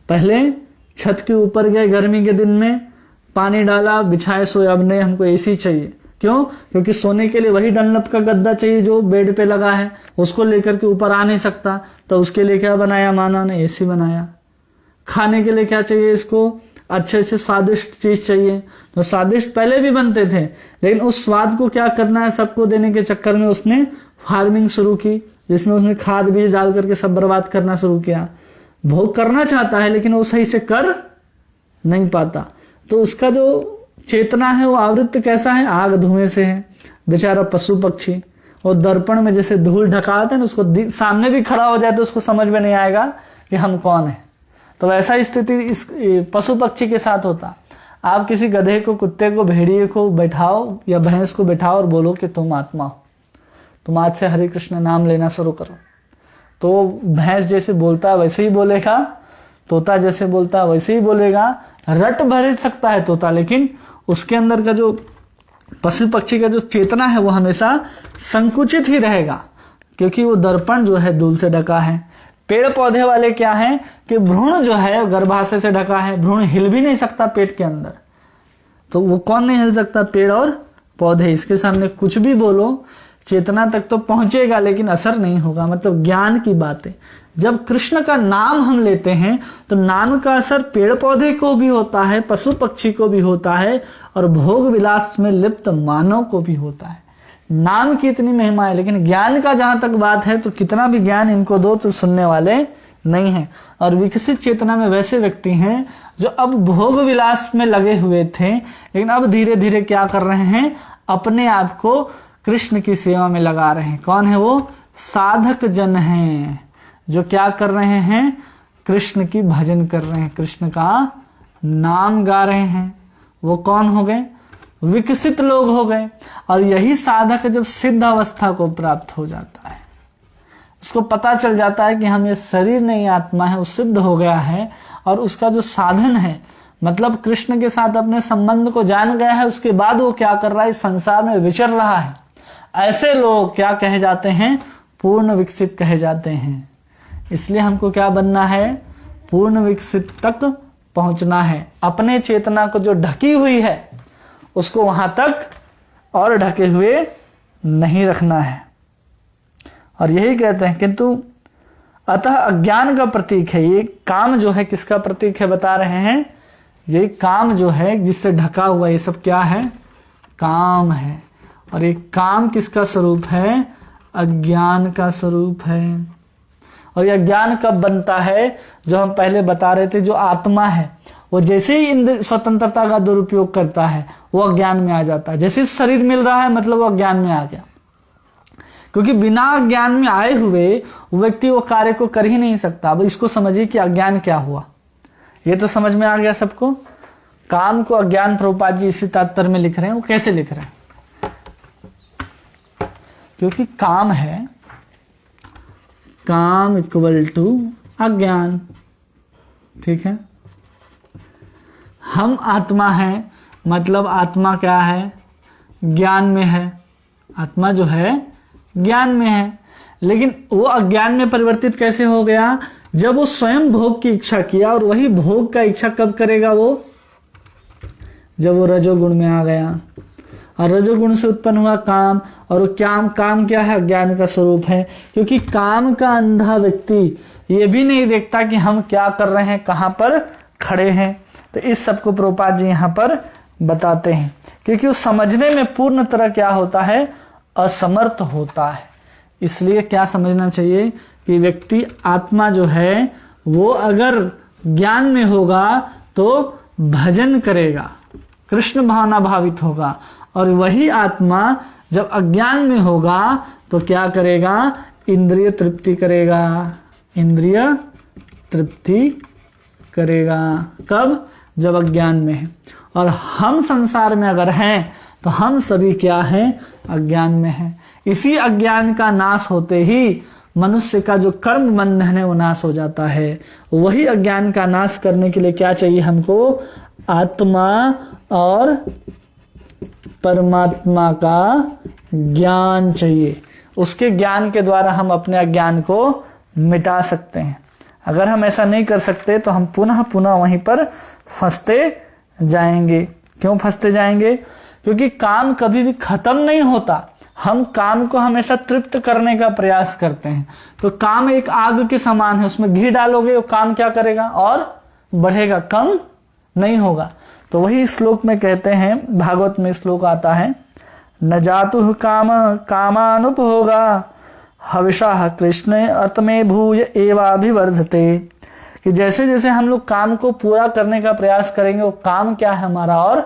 पहले छत के ऊपर गए गर्मी के दिन में, पानी डाला, बिछाए, सोए। अब नहीं, हमको एसी चाहिए। क्यों? क्योंकि सोने के लिए वही डनलप का गद्दा चाहिए जो बेड पे लगा है, उसको लेकर के ऊपर आ नहीं सकता। तो उसके लिए क्या बनाया मानव ने? एसी बनाया। खाने के लिए क्या चाहिए इसको? अच्छे अच्छे स्वादिष्ट चीज चाहिए। तो स्वादिष्ट पहले भी बनते थे, लेकिन उस स्वाद को क्या करना है सबको देने के चक्कर में उसने फार्मिंग शुरू की, जिसमें उसने खाद बीज डाल करके सब बर्बाद करना शुरू किया। भोग करना चाहता है लेकिन वो सही से कर नहीं पाता। तो उसका जो चेतना है वो आवृत्त कैसा है? आग धुएं से है। बेचारा पशु पक्षी, और दर्पण में जैसे धूल ढकाते हैं, उसको सामने भी खड़ा हो जाए तो उसको समझ में नहीं आएगा कि हम कौन है। तो वैसा स्थिति इस पशु पक्षी के साथ होता। आप किसी गधे को, कुत्ते को, भेड़िए को बैठाओ या भैंस को बैठाओ और बोलो कि तुम आत्मा हो, तुम आज से हरे कृष्ण नाम लेना शुरू करो, तो भैंस जैसे बोलता है वैसे ही बोलेगा, तोता जैसे बोलता है वैसे ही बोलेगा। रट भर सकता है तोता, लेकिन उसके अंदर का जो पशु पक्षी का जो चेतना है वो हमेशा संकुचित ही रहेगा, क्योंकि वो दर्पण जो है धूल से ढका है। पेड़ पौधे वाले क्या है कि भ्रूण जो है गर्भाशय से ढका है, भ्रूण हिल भी नहीं सकता पेट के अंदर। तो वो कौन नहीं हिल सकता? पेड़ और पौधे। इसके सामने कुछ भी बोलो, चेतना तक तो पहुंचेगा लेकिन असर नहीं होगा, मतलब ज्ञान की बात है। जब कृष्ण का नाम हम लेते हैं तो नाम का असर पेड़ पौधे को भी होता है, पशु पक्षी को भी होता है, और भोग विलास में लिप्त मानव को भी होता है। नाम की इतनी महिमा है, लेकिन ज्ञान का जहां तक बात है तो कितना भी ज्ञान इनको दो तो सुनने वाले नहीं है। और विकसित चेतना में वैसे व्यक्ति हैं जो अब भोग विलास में लगे हुए थे, लेकिन अब धीरे धीरे क्या कर रहे हैं, अपने आप को कृष्ण की सेवा में लगा रहे हैं। कौन है वो? साधक जन हैं जो क्या कर रहे हैं, कृष्ण की भजन कर रहे हैं, कृष्ण का नाम गा रहे हैं। वो कौन हो गए? विकसित लोग हो गए। और यही साधक जब सिद्ध अवस्था को प्राप्त हो जाता है, उसको पता चल जाता है कि हम ये शरीर नहीं आत्मा है, वो सिद्ध हो गया है, और उसका जो साधन है मतलब कृष्ण के साथ अपने संबंध को जान गया है, उसके बाद वो क्या कर रहा है, इस संसार में विचर रहा है। ऐसे लोग क्या कहे जाते हैं? पूर्ण विकसित कहे जाते हैं। इसलिए हमको क्या बनना है? पूर्ण विकसित तक पहुंचना है। अपने चेतना को जो ढकी हुई है उसको वहां तक और ढके हुए नहीं रखना है। और यही कहते हैं, किंतु अतः अज्ञान का प्रतीक है ये। काम जो है किसका प्रतीक है बता रहे हैं? ये काम जो है जिससे ढका हुआ, ये सब क्या है? काम है। और ये काम किसका स्वरूप है? अज्ञान का स्वरूप है। और यह ज्ञान कब बनता है? जो हम पहले बता रहे थे, जो आत्मा है वो जैसे ही इंद्र स्वतंत्रता का दुरुपयोग करता है वो अज्ञान में आ जाता है। जैसे शरीर मिल रहा है मतलब वो अज्ञान में आ गया, क्योंकि बिना अज्ञान में आए हुए व्यक्ति वो कार्य को कर ही नहीं सकता। अब इसको समझिए कि अज्ञान क्या हुआ, ये तो समझ में आ गया सबको। काम को अज्ञान, प्रभुपाद जी इसी तात्पर्य में लिख रहे हैं। वो कैसे लिख रहे हैं? क्योंकि काम है, काम इक्वल टू अज्ञान, ठीक है। हम आत्मा है मतलब आत्मा क्या है? ज्ञान में है। आत्मा जो है ज्ञान में है, लेकिन वो अज्ञान में परिवर्तित कैसे हो गया? जब वो स्वयं भोग की इच्छा किया, और वही भोग का इच्छा कब करेगा वो? जब वो रजोगुण में आ गया, और रजोगुण से उत्पन्न हुआ काम। और वो काम क्या है? अज्ञान का स्वरूप है। क्योंकि काम का अंधा व्यक्ति ये भी नहीं देखता कि हम क्या कर रहे हैं, कहां पर खड़े हैं। तो इस सब को प्रभुपाद जी यहाँ पर बताते हैं, क्योंकि वो समझने में पूर्ण तरह क्या होता है? असमर्थ होता है। इसलिए क्या समझना चाहिए कि व्यक्ति आत्मा जो है वो अगर ज्ञान में होगा तो भजन करेगा, कृष्ण भावना भावित होगा। और वही आत्मा जब अज्ञान में होगा तो क्या करेगा? इंद्रिय तृप्ति करेगा। इंद्रिय तृप्ति करेगा कब? जब अज्ञान में है। और हम संसार में अगर हैं तो हम सभी क्या हैं? अज्ञान में हैं। इसी अज्ञान का नाश होते ही मनुष्य का जो कर्म बंधन है वो नाश हो जाता है। वही अज्ञान का नाश करने के लिए क्या चाहिए हमको? आत्मा और परमात्मा का ज्ञान चाहिए। उसके ज्ञान के द्वारा हम अपने अज्ञान को मिटा सकते हैं। अगर हम ऐसा नहीं कर सकते तो हम पुनः पुनः वहीं पर फंसते जाएंगे। क्यों फंसते जाएंगे? क्योंकि काम कभी भी खत्म नहीं होता। हम काम को हमेशा तृप्त करने का प्रयास करते हैं। तो काम एक आग के समान है, उसमें घी डालोगे वो काम क्या करेगा? और बढ़ेगा, कम नहीं होगा। तो वही श्लोक में कहते हैं, भागवत में श्लोक आता है, न जातु काम कामानुभोगा हविषा कृष्ण अतमे भूय एवाभिवर्धते। कि जैसे जैसे हम लोग काम को पूरा करने का प्रयास करेंगे वो काम क्या है हमारा और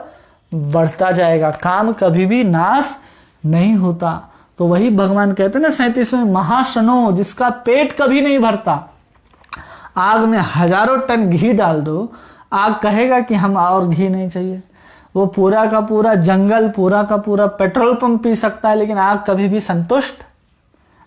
बढ़ता जाएगा। काम कभी भी नाश नहीं होता। तो वही भगवान कहते हैं ना 37वें, महाशनो, जिसका पेट कभी नहीं भरता। आग में हजारों टन घी डाल दो, आग कहेगा कि हम और घी नहीं चाहिए। वो पूरा का पूरा जंगल, पूरा का पूरा पेट्रोल पंप पी सकता है, लेकिन आग कभी भी संतुष्ट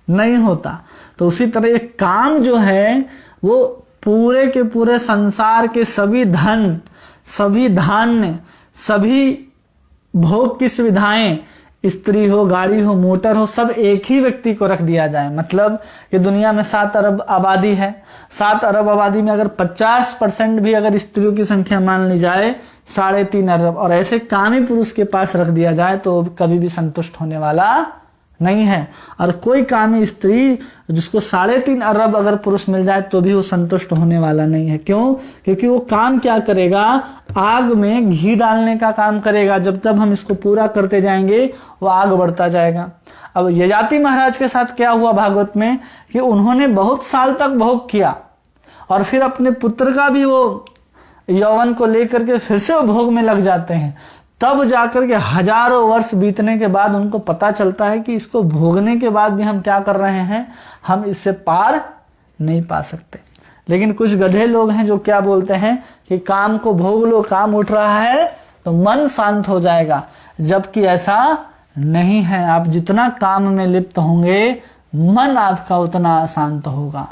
नहीं होता। तो उसी तरह ये काम जो है वो पूरे के पूरे संसार के सभी धन, सभी धान्य, सभी भोग की सुविधाएं, स्त्री हो, गाड़ी हो, मोटर हो, सब एक ही व्यक्ति को रख दिया जाए। मतलब कि दुनिया में 7 अरब आबादी है। 7 अरब आबादी में अगर 50% भी अगर स्त्रियों की संख्या मान ली जाए 3.5 अरब, और ऐसे कामी पुरुष के पास रख दिया जाए तो कभी भी संतुष्ट होने वाला नहीं है। और कोई कामी स्त्री जिसको 3.5 अरब अगर पुरुष मिल जाए तो भी वो संतुष्ट होने वाला नहीं है। क्यों? क्योंकि वो काम क्या करेगा, आग में घी डालने का काम करेगा। जब तक हम इसको पूरा करते जाएंगे वो आग बढ़ता जाएगा। अब यजाति महाराज के साथ क्या हुआ भागवत में कि उन्होंने बहुत साल तक भोग किया और फिर अपने पुत्र का भी वो यौवन को लेकर के फिर से वो भोग में लग जाते हैं। तब जाकर के हजारों वर्ष बीतने के बाद उनको पता चलता है कि इसको भोगने के बाद भी हम क्या कर रहे हैं, हम इससे पार नहीं पा सकते। लेकिन कुछ गधे लोग हैं जो क्या बोलते हैं कि काम को भोग लो, काम उठ रहा है तो मन शांत हो जाएगा, जबकि ऐसा नहीं है। आप जितना काम में लिप्त होंगे मन आपका उतना अशांत होगा।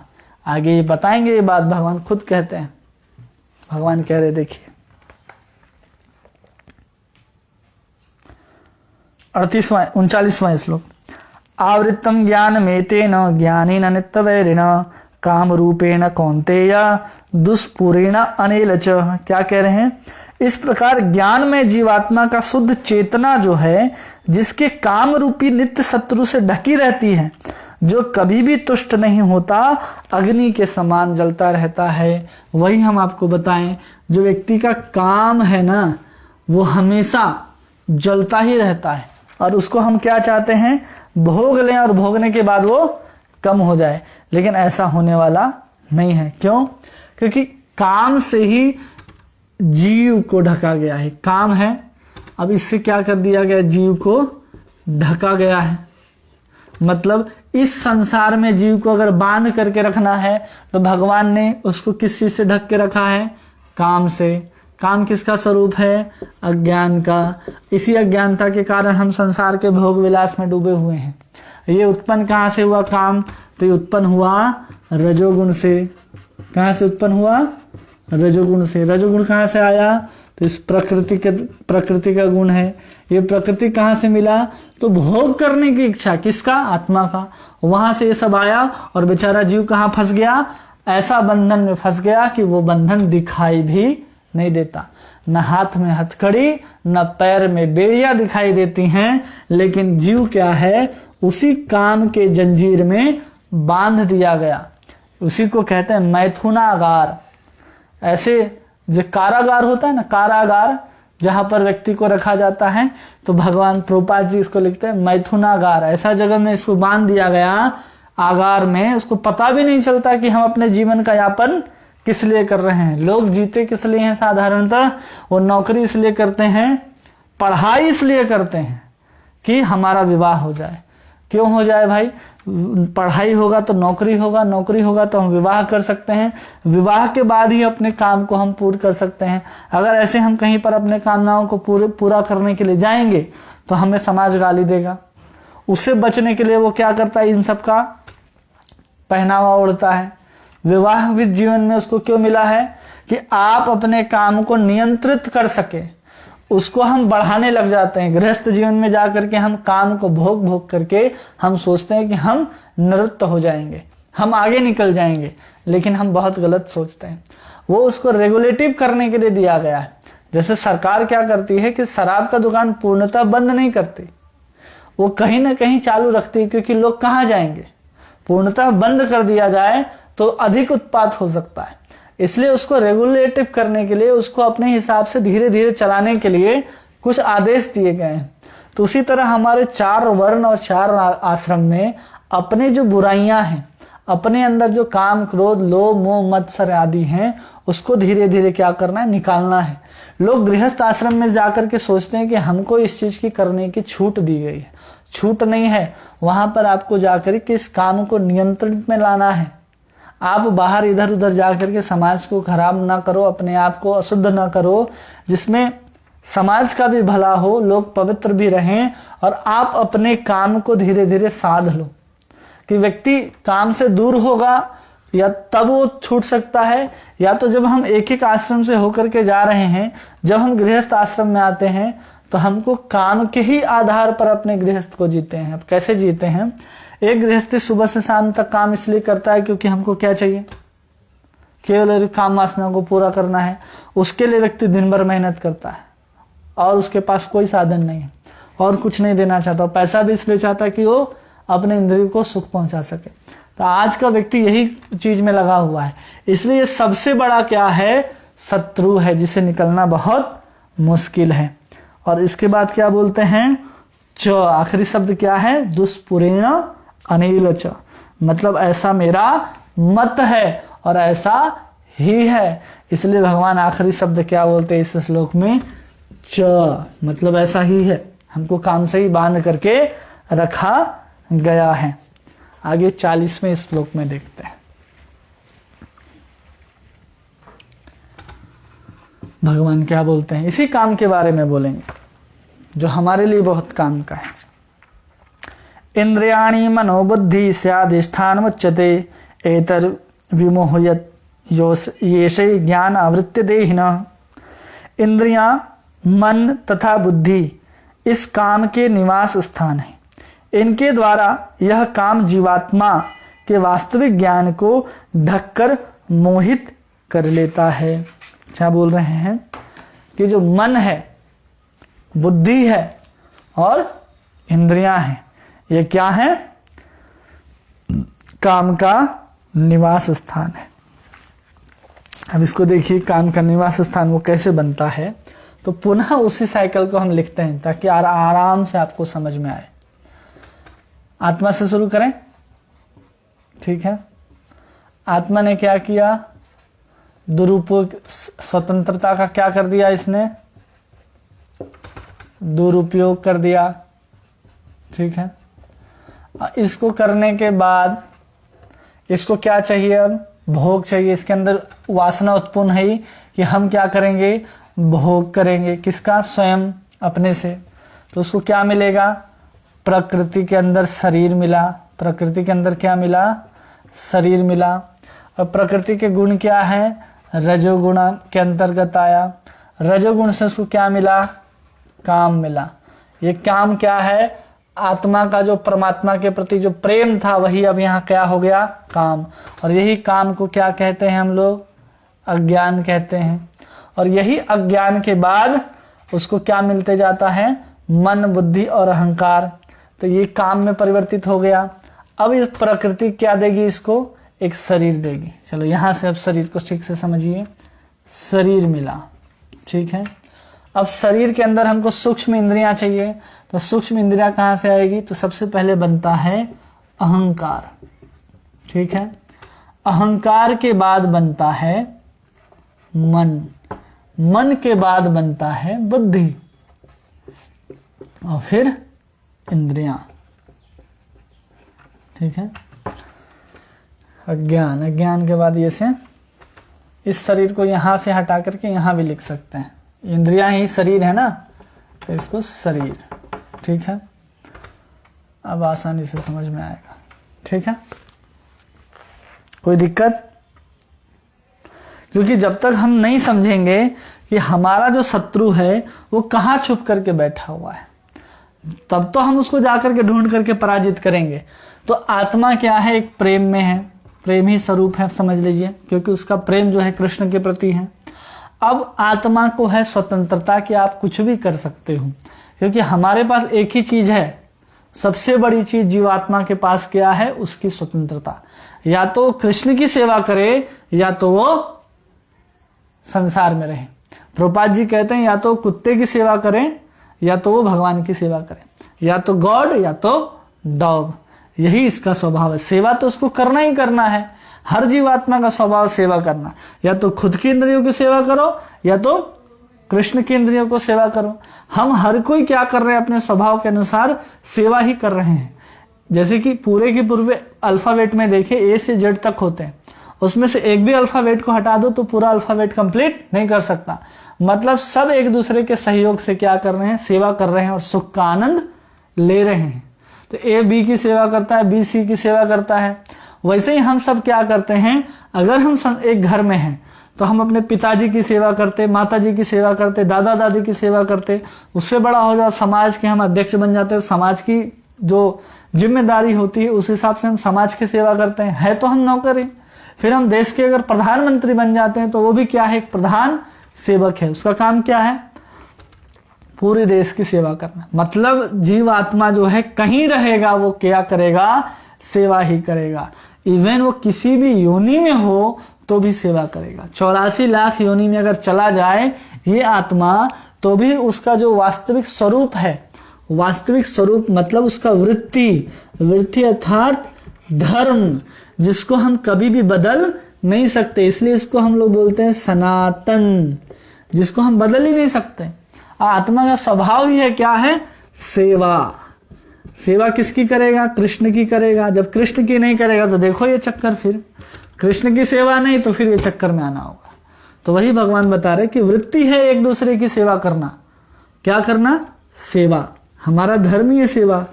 आगे ये बताएंगे, ये बात भगवान खुद कहते हैं। भगवान कह रहे, देखिए 39वां श्लोक, आवृत्तम ज्ञान मेतेन ज्ञानेन नित्यवैरिण काम रूपेण कौन्तेय दुष्पूरेण अनिल च। क्या कह रहे हैं? इस प्रकार ज्ञान में जीवात्मा का शुद्ध चेतना जो है, जिसके काम रूपी नित्य शत्रु से ढकी रहती है, जो कभी भी तुष्ट नहीं होता, अग्नि के समान जलता रहता है। वही हम आपको बताएं, जो व्यक्ति का काम है ना, वो हमेशा जलता ही रहता है और उसको हम क्या चाहते हैं, भोग लें और भोगने के बाद वो कम हो जाए। लेकिन ऐसा होने वाला नहीं है। क्यों? क्योंकि काम से ही जीव को ढका गया है। काम है, अब इससे क्या कर दिया गया, जीव को ढका गया है। मतलब इस संसार में जीव को अगर बांध करके रखना है तो भगवान ने उसको किस चीज से ढक के रखा है, काम से। काम किसका स्वरूप है, अज्ञान का। इसी अज्ञानता के कारण हम संसार के भोग विलास में डूबे हुए हैं। ये उत्पन्न कहां से हुआ काम, तो ये उत्पन्न हुआ रजोगुण से। कहां से उत्पन्न हुआ, रजोगुण से। रजोगुण कहां से आया, तो इस प्रकृति का गुण है। ये प्रकृति कहां से मिला, तो भोग करने की इच्छा किसका, आत्मा का। वहां से ये सब आया और बेचारा जीव कहां फंस गया, ऐसा बंधन में फंस गया कि वो बंधन दिखाई भी नहीं देता। न हाथ में हथकड़ी, न पैर में बेड़ियां दिखाई देती हैं, लेकिन जीव क्या है, उसी काम के जंजीर में बांध दिया गया। उसी को कहते हैं मैथुनागार। ऐसे जो कारागार होता है ना, कारागार जहां पर व्यक्ति को रखा जाता है, तो भगवान प्रभुपाद जी इसको लिखते हैं मैथुनागार। ऐसा जगह में इसको बांध दिया गया आगार में, उसको पता भी नहीं चलता कि हम अपने जीवन का यापन किस लिए कर रहे हैं। लोग जीते किस लिए हैं, साधारणतः वो नौकरी इसलिए करते हैं, पढ़ाई इसलिए करते हैं कि हमारा विवाह हो जाए। क्यों हो जाए भाई, पढ़ाई होगा तो नौकरी होगा, नौकरी होगा तो हम विवाह कर सकते हैं, विवाह के बाद ही अपने काम को हम पूर्ण कर सकते हैं। अगर ऐसे हम कहीं पर अपने कामनाओं को पूरा करने के लिए जाएंगे तो हमें समाज गाली देगा। उससे बचने के लिए वो क्या करता है, इन सब का पहनावा ओढ़ता है। विवाहित जीवन में उसको क्यों मिला है कि आप अपने काम को नियंत्रित कर सके, उसको हम बढ़ाने लग जाते हैं। गृहस्थ जीवन में जाकर के हम काम को भोग करके हम सोचते हैं कि हम निवृत्त हो जाएंगे, हम आगे निकल जाएंगे, लेकिन हम बहुत गलत सोचते हैं। वो उसको रेगुलेटिव करने के लिए दिया गया है। जैसे सरकार क्या करती है कि शराब का दुकान पूर्णतः बंद नहीं करती, वो कहीं ना कहीं चालू रखती है, क्योंकि लोग कहाँ जाएंगे। पूर्णतः बंद कर दिया जाए तो अधिक उत्पाद हो सकता है, इसलिए उसको रेगुलेटिव करने के लिए, उसको अपने हिसाब से धीरे धीरे चलाने के लिए कुछ आदेश दिए गए हैं। तो उसी तरह हमारे 4 वर्ण और 4 आश्रम में अपने जो बुराइयां हैं, अपने अंदर जो काम, क्रोध, लोभ, मोह, मत्सर आदि हैं, उसको धीरे धीरे क्या करना है, निकालना है। लोग गृहस्थ आश्रम में जाकर के सोचते हैं कि हमको इस चीज की करने की छूट दी गई है। छूट नहीं है, वहां पर आपको जाकर के इस काम को नियंत्रित में लाना है। आप बाहर इधर उधर जाकर के समाज को खराब ना करो, अपने आप को अशुद्ध ना करो, जिसमें समाज का भी भला हो, लोग पवित्र भी रहें, और आप अपने काम को धीरे धीरे साध लो। कि व्यक्ति काम से दूर होगा या तब वो छूट सकता है, या तो जब हम एक एक आश्रम से होकर के जा रहे हैं, जब हम गृहस्थ आश्रम में आते हैं तो हमको काम के ही आधार पर अपने गृहस्थ को जीते हैं। अब कैसे जीते हैं, एक गृहस्थी सुबह से शाम तक काम इसलिए करता है क्योंकि हमको क्या चाहिए, केवल काम वासना को पूरा करना है। उसके लिए व्यक्ति दिन भर मेहनत करता है और उसके पास कोई साधन नहीं है और कुछ नहीं देना चाहता। पैसा भी इसलिए चाहता है कि वो अपने इंद्रियों को सुख पहुंचा सके। तो आज का व्यक्ति यही चीज में लगा हुआ है, इसलिए सबसे बड़ा क्या है, शत्रु है, जिसे निकलना बहुत मुश्किल है। और इसके बाद क्या बोलते हैं, च, आखिरी शब्द क्या है, दुष्पुरेण अनिल च, मतलब ऐसा मेरा मत है और ऐसा ही है। इसलिए भगवान आखिरी शब्द क्या बोलते हैं इस श्लोक में, च, मतलब ऐसा ही है, हमको काम से ही बांध करके रखा गया है। आगे 40वें श्लोक में देखते हैं, भगवान क्या बोलते हैं, इसी काम के बारे में बोलेंगे जो हमारे लिए बहुत काम का है। इंद्रियाणि मनोबुद्धि स्याधिष्ठान मुच्यते एतर विमोहयत येषे ज्ञान आवृत्य देहिनः। इंद्रियां, मन तथा बुद्धि इस काम के निवास स्थान है। इनके द्वारा यह काम जीवात्मा के वास्तविक ज्ञान को ढककर मोहित कर लेता है। क्या बोल रहे हैं कि जो मन है, बुद्धि है और इंद्रियां हैं, ये क्या है, काम का निवास स्थान है। अब इसको देखिए, काम का निवास स्थान वो कैसे बनता है, तो पुनः उसी साइकिल को हम लिखते हैं ताकि आराम से आपको समझ में आए। आत्मा से शुरू करें, ठीक है। आत्मा ने क्या किया, दुरुपयोग, स्वतंत्रता का क्या कर दिया, इसने दुरुपयोग कर दिया, ठीक है। इसको करने के बाद इसको क्या चाहिए, अब भोग चाहिए। इसके अंदर वासना उत्पन्न है कि हम क्या करेंगे, भोग करेंगे, किसका, स्वयं, अपने से। तो उसको क्या मिलेगा, प्रकृति के अंदर शरीर मिला, प्रकृति के अंदर क्या मिला, शरीर मिला। और प्रकृति के गुण क्या है, रजोगुण के अंतर्गत आया। रजोगुण से उसको क्या मिला, काम मिला। ये काम क्या है, आत्मा का जो परमात्मा के प्रति जो प्रेम था वही अब यहाँ क्या हो गया, काम। और यही काम को क्या कहते हैं हम लोग, अज्ञान कहते हैं। और यही अज्ञान के बाद उसको क्या मिलते जाता है, मन, बुद्धि और अहंकार। तो ये काम में परिवर्तित हो गया। अब इस प्रकृति क्या देगी, इसको एक शरीर देगी। चलो यहां से अब शरीर को ठीक से समझिए, शरीर मिला, ठीक है। अब शरीर के अंदर हमको सूक्ष्म इंद्रियां चाहिए, तो सूक्ष्म इंद्रियां कहां से आएगी, तो सबसे पहले बनता है अहंकार, ठीक है। अहंकार के बाद बनता है मन, मन के बाद बनता है बुद्धि और फिर इंद्रियां, ठीक है। अज्ञान, अज्ञान के बाद ये से इस शरीर को यहां से हटा करके यहां भी लिख सकते हैं, इंद्रियां ही शरीर है ना, तो इसको शरीर, ठीक है। अब आसानी से समझ में आएगा, ठीक है, कोई दिक्कत। क्योंकि जब तक हम नहीं समझेंगे कि हमारा जो शत्रु है वो कहाँ छुप करके बैठा हुआ है, तब तो हम उसको जाकर के ढूंढ करके पराजित करेंगे। तो आत्मा क्या है, एक प्रेम में है, प्रेम ही स्वरूप है, समझ लीजिए, क्योंकि उसका प्रेम जो है कृष्ण के प्रति है। अब आत्मा को है स्वतंत्रता कि आप कुछ भी कर सकते हो, क्योंकि हमारे पास एक ही चीज है, सबसे बड़ी चीज जीवात्मा के पास क्या है, उसकी स्वतंत्रता। या तो कृष्ण की सेवा करे या तो वो संसार में रहे। प्रभुपाद जी कहते हैं या तो कुत्ते की सेवा करें या तो वो भगवान की सेवा करें, या तो गॉड या तो डॉग, यही इसका स्वभाव है। सेवा तो उसको करना ही करना है, हर जीवात्मा का स्वभाव सेवा करना। या तो खुद की इंद्रियों की सेवा करो या तो कृष्ण की इंद्रियों को सेवा करो। हम हर कोई क्या कर रहे हैं, अपने स्वभाव के अनुसार सेवा ही कर रहे हैं। जैसे कि पूरे के पूरे अल्फाबेट में देखिए, ए से जेड तक होते हैं, उसमें से एक भी अल्फाबेट को हटा दो तो पूरा अल्फाबेट कंप्लीट नहीं कर सकता। मतलब सब एक दूसरे के सहयोग से क्या कर रहे हैं, सेवा कर रहे हैं और सुख का आनंद ले रहे हैं। तो ए बी की सेवा करता है, बी सी की सेवा करता है। वैसे ही हम सब क्या करते हैं, अगर हम एक घर में हैं तो हम अपने पिताजी की सेवा करते, माता जी की सेवा करते, दादा दादी की सेवा करते। उससे बड़ा हो जाओ समाज के हम अध्यक्ष बन जाते हैं, समाज की जो जिम्मेदारी होती है उस हिसाब से हम समाज की सेवा करते हैं, है तो हम नौकर। फिर हम देश के अगर प्रधानमंत्री बन जाते हैं तो वो भी क्या है, एक प्रधान सेवक है। उसका काम क्या है, पूरे देश की सेवा करना। मतलब जीव आत्मा जो है कहीं रहेगा वो क्या करेगा, सेवा ही करेगा। इवन वो किसी भी योनि में हो तो भी सेवा करेगा। 84 लाख योनि में अगर चला जाए ये आत्मा, तो भी उसका जो वास्तविक स्वरूप है, वास्तविक स्वरूप मतलब उसका वृत्ति अर्थात धर्म, जिसको हम कभी भी बदल नहीं सकते, इसलिए इसको हम लोग बोलते हैं सनातन, जिसको हम बदल ही नहीं सकते। आत्मा का स्वभाव ही है क्या है, सेवा। सेवा किसकी करेगा, कृष्ण की करेगा। जब कृष्ण की नहीं करेगा तो देखो ये चक्कर, फिर कृष्ण की सेवा नहीं तो फिर ये चक्कर में आना होगा। तो वही भगवान बता रहे कि वृत्ति है एक दूसरे की सेवा करना। क्या करना, सेवा। हमारा धर्म ही है सेवा।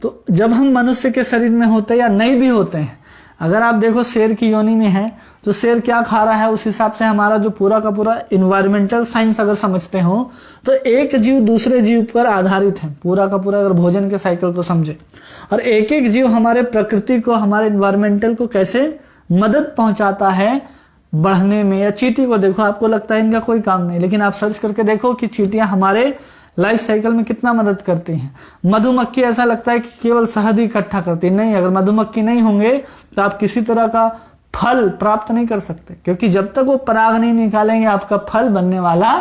तो जब हम मनुष्य के शरीर में होते हैं या नहीं भी होते हैं, अगर आप देखो शेर की योनि में है तो शेर क्या खा रहा है, उस हिसाब से हमारा जो पूरा का पूरा इन्वायरमेंटल साइंस अगर समझते हो तो एक जीव दूसरे जीव पर आधारित है, पूरा का पूरा अगर भोजन के साइकिल को समझे, और एक एक जीव हमारे प्रकृति को, हमारे इन्वायरमेंटल को कैसे मदद पहुंचाता है बढ़ने में। या चींटी को देखो, आपको लगता है इनका कोई काम नहीं, लेकिन आप सर्च करके देखो कि चींटियां हमारे लाइफ साइकिल में कितना मदद करती हैं। मधुमक्खी ऐसा लगता है कि केवल शहद ही इकट्ठा करती है, नहीं, अगर मधुमक्खी नहीं होंगे तो आप किसी तरह का फल प्राप्त नहीं कर सकते, क्योंकि जब तक वो पराग नहीं निकालेंगे आपका फल बनने वाला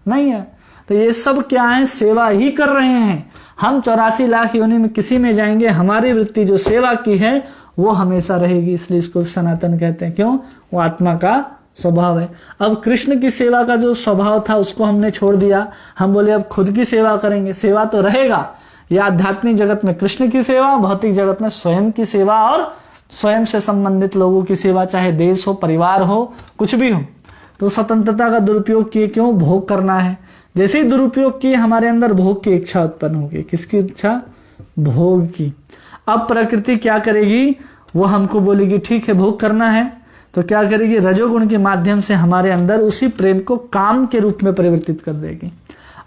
नहीं है। तो ये सब क्या है, सेवा ही कर रहे हैं। हम 84 लाख योनि में किसी में जाएंगे, हमारी वृत्ति जो सेवा की है वो हमेशा रहेगी, इसलिए इसको सनातन कहते हैं। क्यों, वो आत्मा का स्वभाव है। अब कृष्ण की सेवा का जो स्वभाव था उसको हमने छोड़ दिया, हम बोले अब खुद की सेवा करेंगे। सेवा तो रहेगा, यह आध्यात्मिक जगत में कृष्ण की सेवा, भौतिक जगत में स्वयं की सेवा और स्वयं से संबंधित लोगों की सेवा, चाहे देश हो, परिवार हो, कुछ भी हो। तो स्वतंत्रता का दुरुपयोग किए, क्यों, भोग करना है। जैसे ही दुरुपयोग किए हमारे अंदर भोग की इच्छा उत्पन्न होगी। किसकी इच्छा, भोग की। अब प्रकृति क्या करेगी, वो हमको बोलेगी ठीक है भोग करना है, तो क्या करेगी, रजोगुण के माध्यम से हमारे अंदर उसी प्रेम को काम के रूप में परिवर्तित कर देगी।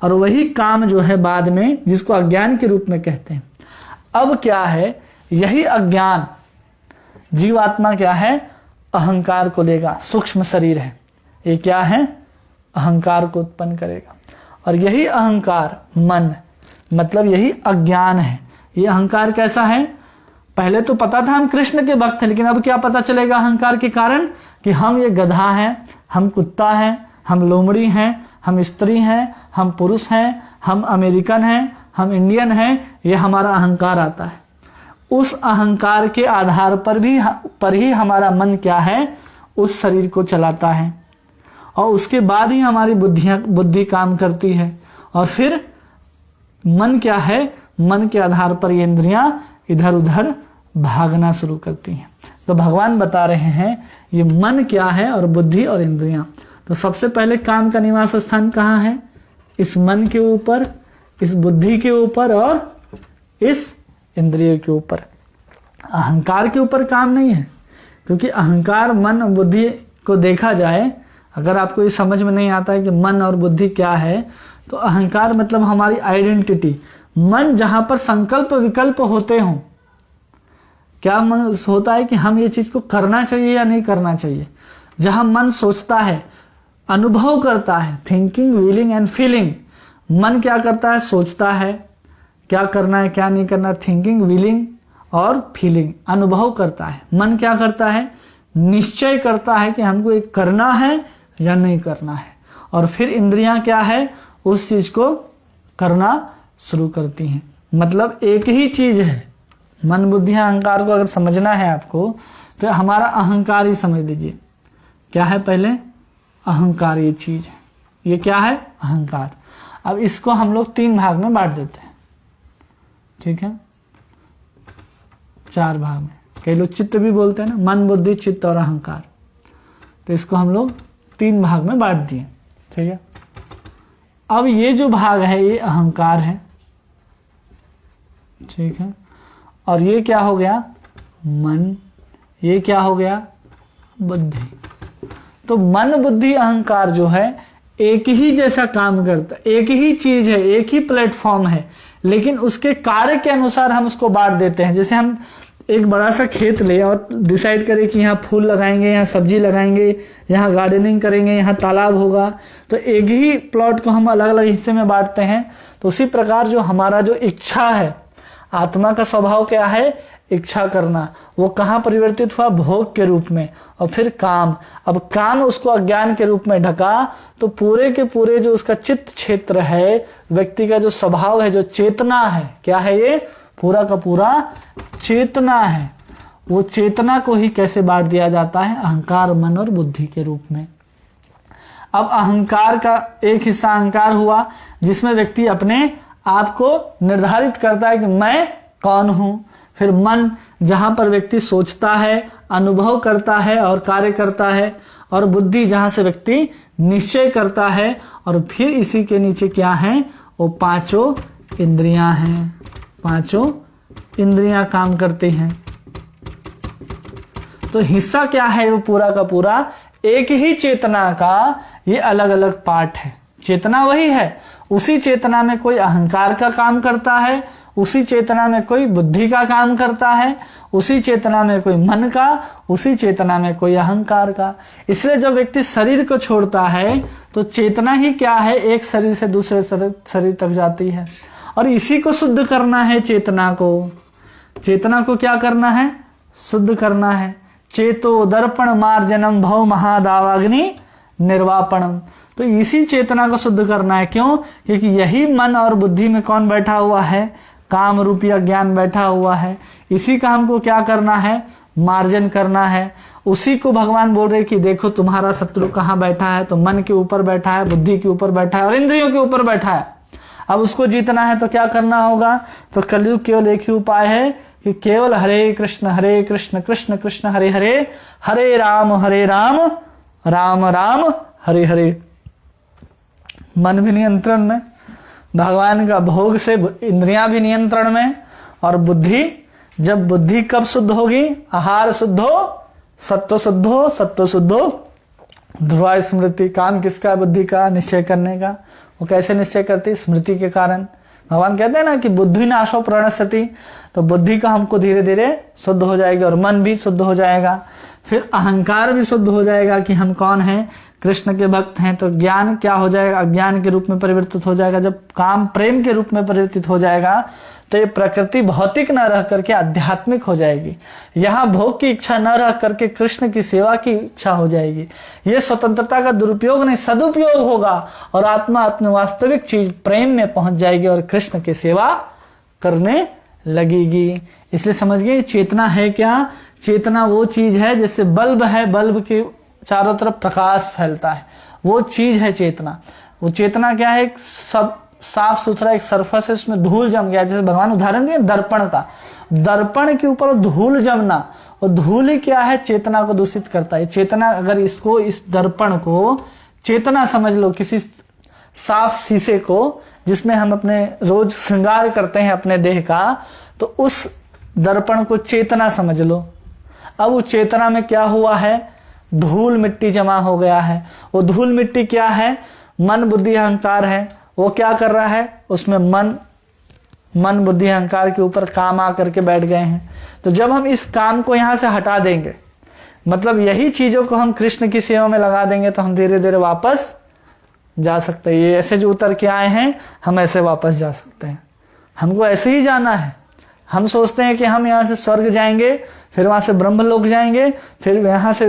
और वही काम जो है बाद में, जिसको अज्ञान के रूप में कहते हैं। अब क्या है, यही अज्ञान जीवात्मा क्या है, अहंकार को लेगा। सूक्ष्म शरीर है, ये क्या है, अहंकार को उत्पन्न करेगा। और यही अहंकार मन, मतलब यही अज्ञान है। ये अहंकार कैसा है, पहले तो पता था हम कृष्ण के भक्त हैं, लेकिन अब क्या पता चलेगा अहंकार के कारण, कि हम ये गधा हैं, हम कुत्ता हैं, हम लोमड़ी हैं, हम स्त्री हैं, हम पुरुष हैं, हम अमेरिकन हैं, हम इंडियन हैं। ये हमारा अहंकार आता है। उस अहंकार के आधार पर ही हमारा मन क्या है, उस शरीर को चलाता है, और उसके बाद ही हमारी बुद्धि काम करती है। और फिर मन क्या है, मन के आधार पर ये इंद्रियां इधर उधर भागना शुरू करती हैं। तो भगवान बता रहे हैं ये मन क्या है, और बुद्धि और इंद्रियां। तो सबसे पहले काम का निवास स्थान कहाँ है, इस मन के ऊपर, इस बुद्धि के ऊपर और इस इंद्रिय के ऊपर। अहंकार के ऊपर काम नहीं है, क्योंकि अहंकार, मन और बुद्धि को देखा जाए, अगर आपको ये समझ में नहीं आता है कि मन और बुद्धि क्या है, तो अहंकार मतलब हमारी आइडेंटिटी। मन जहां पर संकल्प विकल्प होते हों, क्या मन होता है कि हम ये चीज को करना चाहिए या नहीं करना चाहिए, जहां मन सोचता है, अनुभव करता है, थिंकिंग, विलिंग एंड फीलिंग। मन क्या करता है, सोचता है क्या करना है क्या नहीं करना, थिंकिंग, विलिंग और फीलिंग, अनुभव करता है। मन क्या करता है, निश्चय करता है कि हमको ये करना है या नहीं करना है। और फिर इंद्रियां क्या है, उस चीज को करना शुरू करती हैं। मतलब एक ही चीज है, मन बुद्धि अहंकार को अगर समझना है आपको, तो हमारा अहंकार ही समझ लीजिए। क्या है, पहले अहंकार ये चीज है, ये क्या है, अहंकार। अब इसको हम लोग 3 भाग में बांट देते हैं, ठीक है, 4 भाग में। कई लोग चित्त भी बोलते हैं ना, मन बुद्धि चित्त और अहंकार। तो इसको हम लोग 3 भाग में बांट दिए, ठीक है। अब ये जो भाग है ये अहंकार है, ठीक है, और ये क्या हो गया, मन, ये क्या हो गया, बुद्धि। तो मन बुद्धि अहंकार जो है एक ही जैसा काम करता है, एक ही चीज है, एक ही प्लेटफॉर्म है, लेकिन उसके कार्य के अनुसार हम उसको बांट देते हैं। जैसे हम एक बड़ा सा खेत ले और डिसाइड करे कि यहाँ फूल लगाएंगे, यहाँ सब्जी लगाएंगे, यहाँ गार्डनिंग करेंगे, यहाँ तालाब होगा, तो एक ही प्लॉट को हम अलग अलग हिस्से में बांटते हैं। तो उसी प्रकार जो हमारा जो इच्छा है, आत्मा का स्वभाव क्या है? इच्छा करना। वो कहाँ परिवर्तित हुआ? भोग के रूप में। और फिर काम, अब काम उसको अज्ञान के रूप में ढका, तो पूरे के पूरे जो उसका चित्त क्षेत्र है, व्यक्ति का जो स्वभाव है, जो चेतना है, क्या है ये? पूरा का पूरा चेतना है। वो चेतना को ही कैसे बांट दिया जाता है? अहंकार, मन और बुद्धि के रूप में। अब अहंकार का एक हिस्सा अहंकार हुआ, जिसमें व्यक्ति अपने आप को निर्धारित करता है कि मैं कौन हूं। फिर मन, जहां पर व्यक्ति सोचता है, अनुभव करता है और कार्य करता है। और बुद्धि, जहां से व्यक्ति निश्चय करता है। और फिर इसी के नीचे क्या है? वो पांचों इंद्रियां हैं। पांचों इंद्रियां काम करती हैं। तो हिस्सा क्या है? वो पूरा का पूरा एक ही चेतना का ये अलग अलग पार्ट है। चेतना वही है, उसी चेतना में कोई अहंकार का काम करता है, उसी चेतना में कोई बुद्धि का काम करता है, उसी चेतना में कोई मन का, उसी चेतना में कोई अहंकार का। इसलिए जब व्यक्ति शरीर को छोड़ता है तो चेतना ही क्या है? एक शरीर से दूसरे शरीर तक जाती है। और इसी को शुद्ध करना है। चेतना को, चेतना को क्या करना है? शुद्ध करना है। चेतो दर्पण मार्जनम भव महादावाग्नि निर्वापणम। तो इसी चेतना को शुद्ध करना है। क्यों? क्योंकि यही मन और बुद्धि में कौन बैठा हुआ है? काम रूपी अज्ञान बैठा हुआ है। इसी का हमको क्या करना है? मार्जन करना है। उसी को भगवान बोल रहे कि देखो तुम्हारा शत्रु कहाँ बैठा है? तो मन के ऊपर बैठा है, बुद्धि के ऊपर बैठा है और इंद्रियों के ऊपर बैठा है। अब उसको जीतना है तो क्या करना होगा? तो कलयुग केवल एक ही उपाय है कि केवल हरे कृष्ण कृष्ण कृष्ण हरे हरे, हरे राम राम राम हरे हरे। मन भी नियंत्रण में, भगवान का भोग से इंद्रियां भी नियंत्रण में। और बुद्धि, जब बुद्धि कब शुद्ध होगी? आहार शुद्ध हो, सत्व शुद्ध हो, सत्व शुद्ध हो, ध्रुवा स्मृति। काम किसका है? बुद्धि का, निश्चय करने का। वो कैसे निश्चय करती? स्मृति के कारण। भगवान कहते हैं ना कि बुद्धि नाशो प्रणश्यति। तो बुद्धि का हमको धीरे धीरे शुद्ध हो जाएगी और मन भी शुद्ध हो जाएगा। फिर अहंकार भी शुद्ध हो जाएगा कि हम कौन हैं? कृष्ण के भक्त हैं। तो ज्ञान क्या हो जाएगा? अज्ञान के रूप में परिवर्तित हो जाएगा। जब काम प्रेम के रूप में परिवर्तित हो जाएगा तो ये प्रकृति भौतिक न रह करके आध्यात्मिक हो जाएगी। यहाँ भोग की इच्छा न रह करके कृष्ण की सेवा की इच्छा हो जाएगी। ये स्वतंत्रता का दुरुपयोग नहीं, सदुपयोग होगा और आत्मा अपने वास्तविक चीज प्रेम में पहुंच जाएगी और कृष्ण की सेवा करने लगेगी। इसलिए समझ गए चेतना है क्या? चेतना वो चीज है जैसे बल्ब है, बल्ब के चारों तरफ प्रकाश फैलता है, वो चीज है चेतना। वो चेतना क्या है? सब साफ सुथरा एक सरफेस है, उसमें धूल जम गया। जैसे भगवान उदाहरण दिए दर्पण का, दर्पण के ऊपर धूल जमना, और धूल ही क्या है? चेतना को दूषित करता है। चेतना, अगर इसको, इस दर्पण को चेतना समझ लो, किसी साफ शीशे को जिसमें हम अपने रोज श्रृंगार करते हैं अपने देह का, तो उस दर्पण को चेतना समझ लो। अब वो चेतना में क्या हुआ है? धूल मिट्टी जमा हो गया है। वो धूल मिट्टी क्या है? मन बुद्धि अहंकार है। वो क्या कर रहा है? उसमें मन बुद्धि अहंकार के ऊपर काम आकर के बैठ गए हैं। तो जब हम इस काम को यहां से हटा देंगे, मतलब यही चीजों को हम कृष्ण की सेवा में लगा देंगे, तो हम धीरे धीरे वापस जा सकते हैं। ये ऐसे जो उतर के आए हैं, हम ऐसे वापस जा सकते हैं। हमको ऐसे ही जाना है। हम सोचते हैं कि हम यहाँ से स्वर्ग जाएंगे, फिर वहां से ब्रह्मलोक जाएंगे, फिर यहाँ से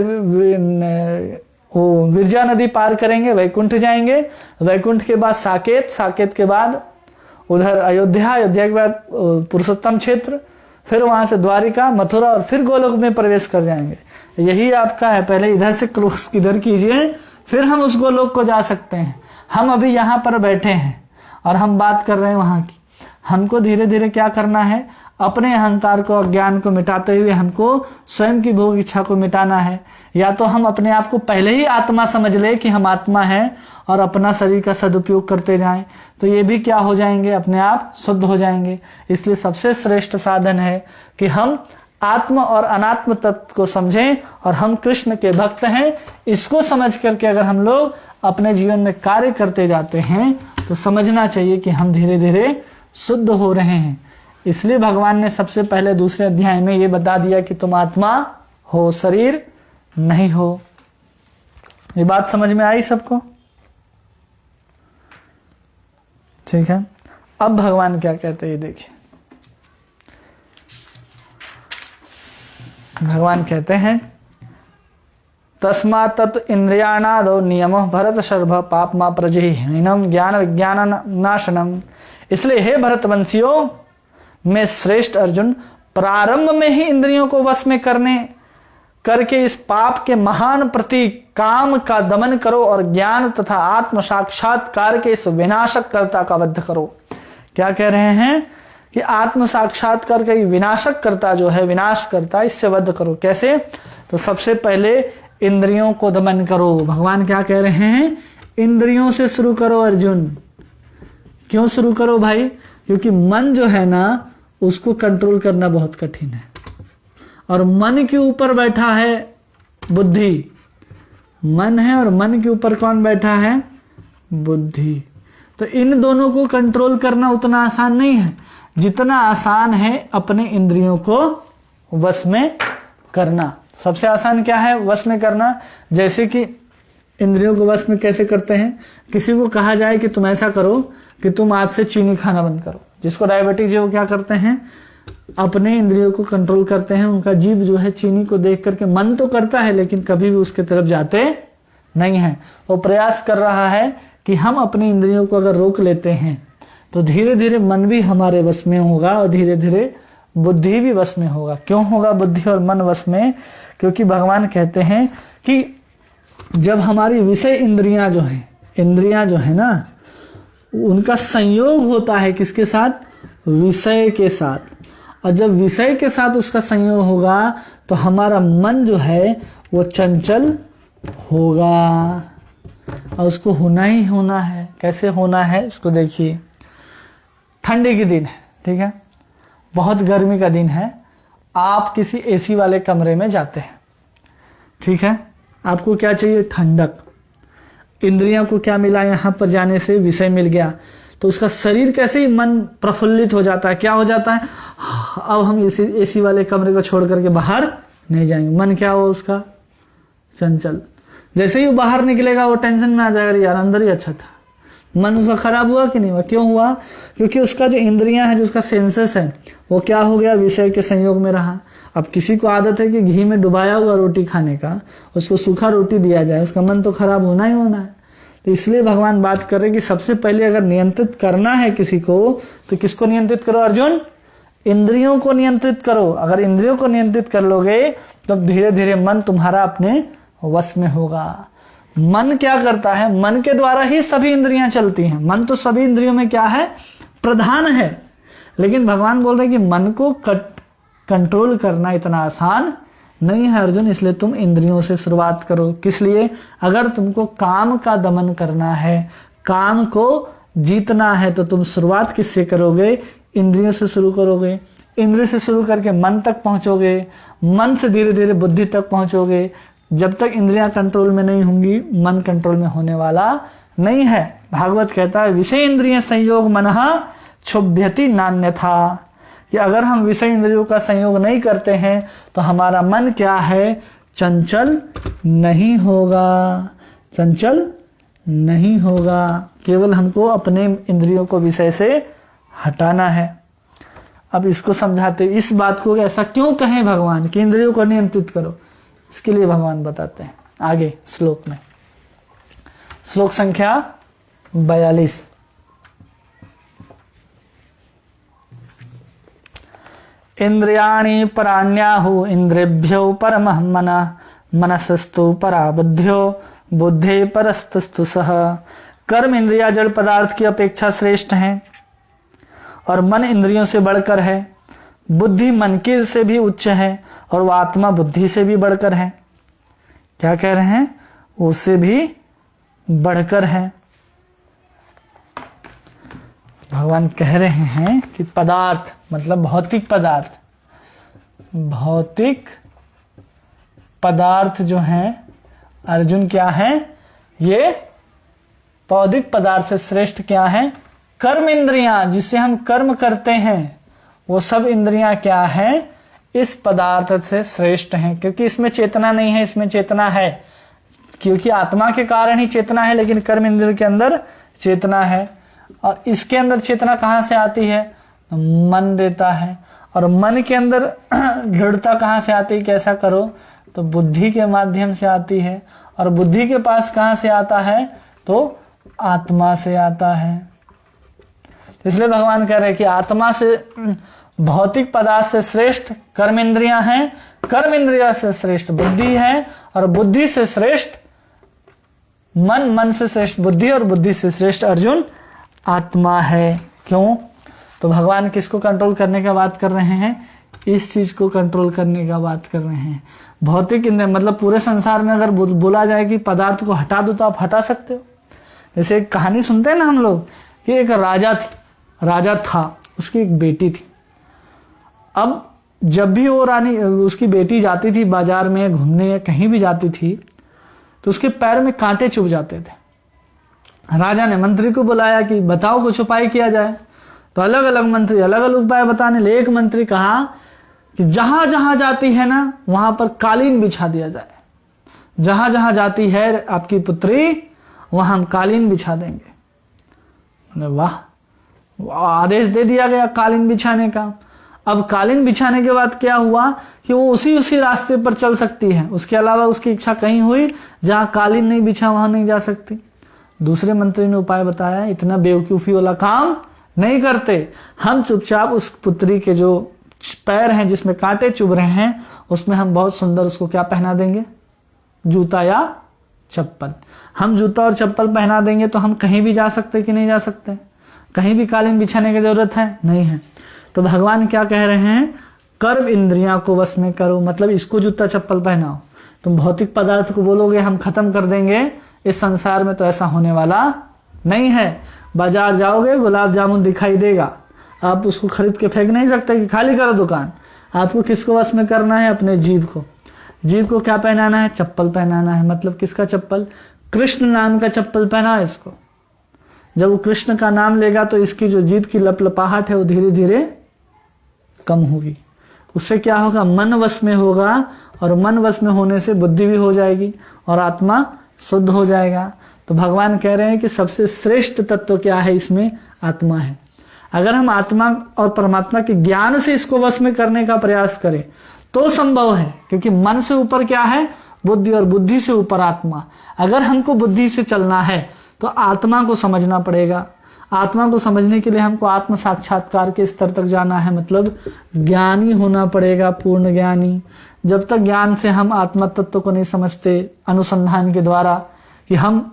वो विरजा नदी पार करेंगे, वैकुंठ जाएंगे, वैकुंठ के बाद साकेत, साकेत के बाद उधर अयोध्या, अयोध्या के बाद पुरुषोत्तम क्षेत्र, फिर वहां से द्वारिका, मथुरा और फिर गोलोक में प्रवेश कर जाएंगे। यही आपका है। पहले इधर से क्रॉस इधर कीजिए, फिर हम उस गोलोक को जा सकते हैं। हम अभी यहाँ पर बैठे हैं और हम बात कर रहे हैं वहां की। हमको धीरे धीरे क्या करना है? अपने अहंकार को, अज्ञान को मिटाते हुए हमको स्वयं की भोग इच्छा को मिटाना है। या तो हम अपने आप को पहले ही आत्मा समझ ले कि हम आत्मा हैं और अपना शरीर का सदुपयोग करते जाएं, तो ये भी क्या हो जाएंगे? अपने आप शुद्ध हो जाएंगे। इसलिए सबसे श्रेष्ठ साधन है कि हम आत्म और अनात्म तत्व को समझें और हम कृष्ण के भक्त हैं। इसको समझ करके अगर हम लोग अपने जीवन में कार्य करते जाते हैं तो समझना चाहिए कि हम धीरे धीरे शुद्ध हो रहे हैं। इसलिए भगवान ने सबसे पहले दूसरे अध्याय में ये बता दिया कि तुम आत्मा हो, शरीर नहीं हो। ये बात समझ में आई सबको? ठीक है। अब भगवान क्या कहते हैं ये देखिए। भगवान कहते हैं तस्मात् तत् इंद्रियाणादो नियमः भरत शर्भ पापमा प्रजहीनम ज्ञान विज्ञान नाशनम। इसलिए हे भरतवंशियों में श्रेष्ठ अर्जुन, प्रारंभ में ही इंद्रियों को वश में करके इस पाप के महान प्रतीक काम का दमन करो और ज्ञान तथा आत्म साक्षात्कार के इस विनाशक कर्ता का वध करो। क्या कह रहे हैं कि आत्म साक्षात्कार का विनाशक कर्ता जो है, विनाश करता, इससे वध करो। कैसे? तो सबसे पहले इंद्रियों को दमन करो। भगवान क्या कह रहे हैं? इंद्रियों से शुरू करो अर्जुन। क्यों शुरू करो भाई? क्योंकि मन जो है ना, उसको कंट्रोल करना बहुत कठिन है, और मन के ऊपर बैठा है बुद्धि। मन है और मन के ऊपर कौन बैठा है? बुद्धि। तो इन दोनों को कंट्रोल करना उतना आसान नहीं है जितना आसान है अपने इंद्रियों को वश में करना। सबसे आसान क्या है वश में करना? जैसे कि इंद्रियों को वश में कैसे करते हैं? किसी को कहा जाए कि तुम ऐसा करो कि तुम आज से चीनी खाना बंद करो। जिसको डायबिटीज है वो क्या करते हैं? अपने इंद्रियों को कंट्रोल करते हैं। उनका जीभ जो है चीनी को देख करके मन तो करता है लेकिन कभी भी उसके तरफ जाते नहीं है। वो प्रयास कर रहा है कि हम अपनी इंद्रियों को अगर रोक लेते हैं तो धीरे धीरे मन भी हमारे वश में होगा और धीरे धीरे बुद्धि भी वश में होगा। क्यों होगा बुद्धि और मन वश में? क्योंकि भगवान कहते हैं कि जब हमारी विषय इंद्रियां जो है ना, उनका संयोग होता है किसके साथ? विषय के साथ। और जब विषय के साथ उसका संयोग होगा तो हमारा मन जो है वो चंचल होगा, और उसको होना ही होना है। कैसे होना है इसको देखिए। ठंडी के दिन है, ठीक है, बहुत गर्मी का दिन है, आप किसी एसी वाले कमरे में जाते हैं, ठीक है, आपको क्या चाहिए? ठंडक। इंद्रियों को क्या मिला? यहां पर जाने से विषय मिल गया, तो उसका शरीर कैसे ही मन प्रफुल्लित हो जाता है। क्या हो जाता है? अब हम एसी वाले कमरे को छोड़ करके बाहर नहीं जाएंगे। मन क्या हो उसका? चंचल। जैसे ही वो बाहर निकलेगा वो टेंशन में आ जाएगा, यार अंदर ही अच्छा था। मन उसका खराब हुआ कि नहीं हुआ? क्यों हुआ? क्योंकि उसका जो इंद्रियां है, जो उसका सेंसेस है, वो क्या हो गया? विषय के संयोग में रहा। अब किसी को आदत है कि घी में डुबाया हुआ रोटी खाने का, उसको सूखा रोटी दिया जाए, उसका मन तो खराब होना ही होना है। तो इसलिए भगवान बात कर रहे कि सबसे पहले अगर नियंत्रित करना है किसी को तो किसको नियंत्रित करो अर्जुन? इंद्रियों को नियंत्रित करो। अगर इंद्रियों को नियंत्रित कर लोगे तो धीरे धीरे मन तुम्हारा अपने वश में होगा। मन क्या करता है? मन के द्वारा ही सभी इंद्रियां चलती हैं। मन तो सभी इंद्रियों में क्या है? प्रधान है। लेकिन भगवान बोल रहे कि मन को कंट्रोल करना इतना आसान नहीं है अर्जुन, इसलिए तुम इंद्रियों से शुरुआत करो। किस लिए? अगर तुमको काम का दमन करना है, काम को जीतना है, तो तुम शुरुआत किससे करोगे? इंद्रियों से शुरू करोगे। इंद्रिय से शुरू करके मन तक पहुंचोगे, मन से धीरे धीरे बुद्धि तक पहुंचोगे। जब तक इंद्रियां कंट्रोल में नहीं होंगी, मन कंट्रोल में होने वाला नहीं है। भागवत कहता है विषय इंद्रिय संयोग मनः क्षुभ्यति नान्यथा, कि अगर हम विषय इंद्रियों का संयोग नहीं करते हैं तो हमारा मन क्या है? चंचल नहीं होगा। चंचल नहीं होगा। केवल हमको अपने इंद्रियों को विषय से हटाना है। अब इसको समझाते, इस बात को ऐसा क्यों कहें भगवान कि इंद्रियों को नियंत्रित करो? इसके लिए भगवान बताते हैं आगे श्लोक में। श्लोक संख्या 42। इंद्रियाणि पराण्याहु इंद्रिभ्यो परमः मनः मनसस्तु परा बुद्ध्यो बुद्धे परस्तस्तु सः। कर्म इंद्रिया जड़ पदार्थ की अपेक्षा श्रेष्ठ हैं और मन इंद्रियों से बढ़कर है। बुद्धि मन के से भी उच्च है और वह आत्मा बुद्धि से भी बढ़कर है। क्या कह रहे हैं? उससे भी बढ़कर है। भगवान कह रहे हैं कि पदार्थ मतलब भौतिक पदार्थ, भौतिक पदार्थ जो हैं अर्जुन क्या है? ये भौतिक पदार्थ से श्रेष्ठ क्या है? कर्म इंद्रियां, जिससे हम कर्म करते हैं, वो सब इंद्रियां क्या है, इस पदार्थ से श्रेष्ठ हैं, क्योंकि इसमें चेतना नहीं है, इसमें चेतना है, क्योंकि आत्मा के कारण ही चेतना है, लेकिन कर्म इंद्रिय के अंदर चेतना है। और इसके अंदर चेतना कहाँ से आती है, तो मन देता है। और मन के अंदर दृढ़ता कहाँ से आती है, कैसा करो, तो बुद्धि के माध्यम से आती है। और बुद्धि के पास कहाँ से आता है, तो आत्मा से आता है। इसलिए भगवान कह रहे हैं कि आत्मा से, भौतिक पदार्थ से श्रेष्ठ कर्म इंद्रियां हैं, कर्म इंद्रिया से श्रेष्ठ बुद्धि है, और बुद्धि से श्रेष्ठ मन, मन से श्रेष्ठ बुद्धि, और बुद्धि से श्रेष्ठ अर्जुन आत्मा है। क्यों, तो भगवान किसको कंट्रोल करने का बात कर रहे हैं, इस चीज को कंट्रोल करने का बात कर रहे हैं। भौतिक इंद्रिय मतलब पूरे संसार में अगर बोला जाए कि पदार्थ को हटा दो तो आप हटा सकते हो। जैसे एक कहानी सुनते हैं ना हम लोग कि एक राजा था, उसकी एक बेटी थी। अब जब भी वो रानी, उसकी बेटी जाती थी बाजार में घूमने या कहीं भी जाती थी, तो उसके पैर में कांटे चुभ जाते थे। राजा ने मंत्री को बुलाया कि बताओ कुछ उपाय किया जाए। तो अलग अलग मंत्री अलग अलग उपाय बताने लगे। एक मंत्री कहा कि जहां जहां जाती है ना, वहां पर कालीन बिछा दिया जाए। जहां जहां जाती है आपकी पुत्री, वहां हम कालीन बिछा देंगे। वाह, आदेश दे दिया गया कालीन बिछाने का। अब कालीन बिछाने के बाद क्या हुआ कि वो उसी रास्ते पर चल सकती है, उसके अलावा उसकी इच्छा कहीं हुई जहां कालीन नहीं बिछा वहां नहीं जा सकती। दूसरे मंत्री ने उपाय बताया, इतना बेवकूफी वाला काम नहीं करते, हम चुपचाप उस पुत्री के जो पैर हैं जिसमें कांटे चुभ रहे हैं, उसमें हम बहुत सुंदर उसको क्या पहना देंगे, जूता या चप्पल। हम जूता और चप्पल पहना देंगे तो हम कहीं भी जा सकते कि नहीं जा सकते, कहीं भी कालीन बिछाने की जरूरत है नहीं है। तो भगवान क्या कह रहे हैं, कर्म इंद्रियां को वश में करो, मतलब इसको जूता चप्पल पहनाओ। तुम भौतिक पदार्थ को बोलोगे हम खत्म कर देंगे, इस संसार में तो ऐसा होने वाला नहीं है। बाजार जाओगे गुलाब जामुन दिखाई देगा, आप उसको खरीद के फेंक नहीं सकते कि खाली करो दुकान। आपको किसको वश में करना है, अपने जीभ को। जीभ को क्या पहनाना है, चप्पल पहनाना है। मतलब किसका चप्पल, कृष्ण नाम का चप्पल पहना है इसको। जब वो कृष्ण का नाम लेगा तो इसकी जो जीभ की लपलपाहट है वो धीरे धीरे कम होगी। उससे क्या होगा, मन वश में होगा, और मन वश में होने से बुद्धि भी हो जाएगी और आत्मा शुद्ध हो जाएगा। तो भगवान कह रहे हैं कि सबसे श्रेष्ठ तत्व क्या है, इसमें आत्मा है। अगर हम आत्मा और परमात्मा के ज्ञान से इसको वश में करने का प्रयास करें तो संभव है, क्योंकि मन से ऊपर क्या है, बुद्धि, और बुद्धि से ऊपर आत्मा। अगर हमको बुद्धि से चलना है तो आत्मा को समझना पड़ेगा। आत्मा को समझने के लिए हमको आत्म साक्षात्कार के स्तर तक जाना है, मतलब ज्ञानी होना पड़ेगा, पूर्ण ज्ञानी। जब तक ज्ञान से हम आत्मा तत्व को नहीं समझते अनुसंधान के द्वारा कि हम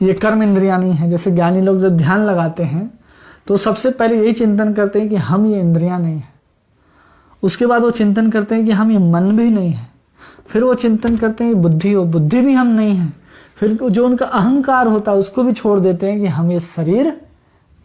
ये कर्म इंद्रियां नहीं है। जैसे ज्ञानी लोग जब ध्यान लगाते हैं तो सबसे पहले यही चिंतन करते हैं कि हम ये इंद्रियां नहीं है। उसके बाद वो चिंतन करते हैं कि हम ये मन भी नहीं है। फिर वो चिंतन करते हैं बुद्धि हो, बुद्धि भी हम नहीं है। फिर जो उनका अहंकार होता है उसको भी छोड़ देते हैं कि हम ये शरीर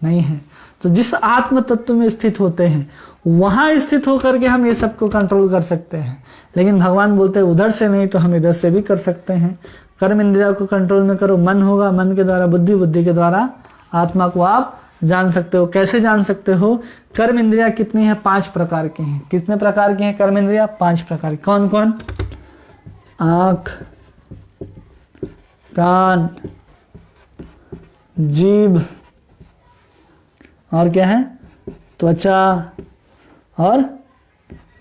नहीं है। तो जिस आत्म तत्व में स्थित होते हैं वहां स्थित होकर के हम ये सबको कंट्रोल कर सकते हैं। लेकिन भगवान बोलते हैं उधर से नहीं तो हम इधर से भी कर सकते हैं। कर्म इंद्रिया को कंट्रोल में करो, मन होगा, मन के द्वारा बुद्धि, बुद्धि के द्वारा आत्मा को आप जान सकते हो। कैसे जान सकते हो, कर्म इंद्रिया कितनी है, 5 प्रकार की हैं। कितने प्रकार की हैं कर्म इंद्रिया, 5 प्रकार की। कौन कौन, आंख, कान, जीभ, और क्या है, त्वचा और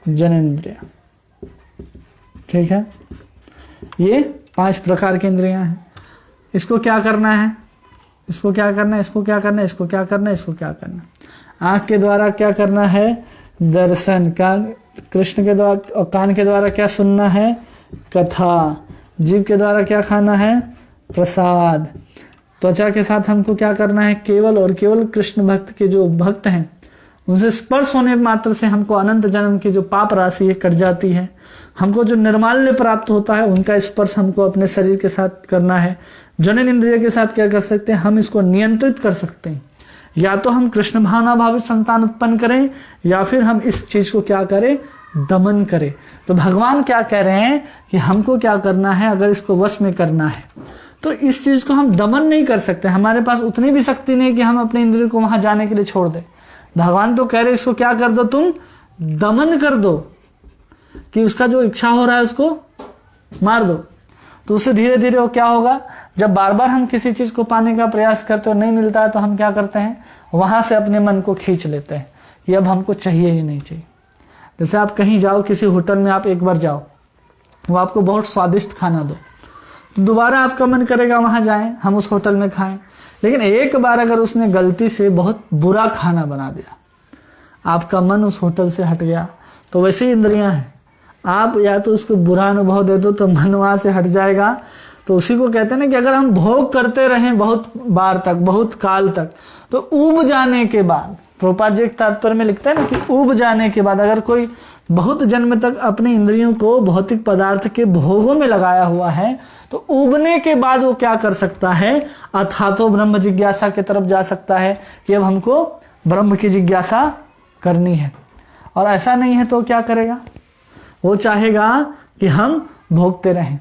जनेंद्रिया। ठीक है, ये 5 प्रकार की इंद्रियां हैं। इसको क्या करना है, इसको क्या करना है, इसको क्या करना है, इसको क्या करना है, इसको क्या करना है। आंख के द्वारा क्या करना है, दर्शन, कान कृष्ण के द्वारा, और कान के द्वारा क्या सुनना है, कथा। जीभ के द्वारा क्या खाना है, प्रसाद। त्वचा के साथ हमको क्या करना है, केवल और केवल कृष्ण भक्त के जो भक्त हैं उनसे स्पर्श होने मात्र से हमको अनंत जन्म की जो पाप राशि है कट जाती है। हमको जो निर्माल्य प्राप्त होता है उनका स्पर्श हमको अपने शरीर के साथ करना है। जनन इंद्रिय के साथ क्या कर सकते हैं, हम इसको नियंत्रित कर सकते हैं। या तो हम कृष्ण भावना भावित संतान उत्पन्न करें, या फिर हम इस चीज को क्या करें, दमन करें। तो भगवान क्या कह रहे हैं कि हमको क्या करना है, अगर इसको वश में करना है तो इस चीज को हम दमन नहीं कर सकते। हमारे पास उतनी भी शक्ति नहीं कि हम अपने इंद्रिय को वहां जाने के लिए छोड़ दें। भगवान तो कह रहे इसको क्या कर दो, तुम दमन कर दो, कि उसका जो इच्छा हो रहा है उसको मार दो। तो उससे धीरे धीरे वो क्या होगा, जब बार बार हम किसी चीज को पाने का प्रयास करते और नहीं मिलता है तो हम क्या करते हैं, वहां से अपने मन को खींच लेते हैं कि अब हमको चाहिए ही नहीं चाहिए। जैसे आप कहीं जाओ, किसी होटल में आप एक बार जाओ, वो आपको बहुत स्वादिष्ट खाना दो, तो दोबारा आपका मन करेगा वहां जाएं, हम उस होटल में खाएं। लेकिन एक बार अगर उसने गलती से बहुत बुरा खाना बना दिया, आपका मन उस होटल से हट गया, तो वैसे ही इंद्रियां हैं, आप या तो उसको बुरा अनुभव दे दो तो मन वहां से हट जाएगा। तो उसी को कहते हैं ना कि अगर हम भोग करते रहें बहुत बार तक, बहुत काल तक, तो ऊब जाने के बाद, प्रभुपाद जी तात्पर्य में लिखते हैं ना कि ऊब जाने के बाद, अगर कोई बहुत जन्म तक अपनी इंद्रियों को भौतिक पदार्थ के भोगों में लगाया हुआ है, तो ऊबने के बाद वो क्या कर सकता है, अथातो ब्रह्म जिज्ञासा की तरफ जा सकता है कि अब हमको ब्रह्म की जिज्ञासा करनी है। और ऐसा नहीं है तो क्या करेगा, वो चाहेगा कि हम भोगते रहें।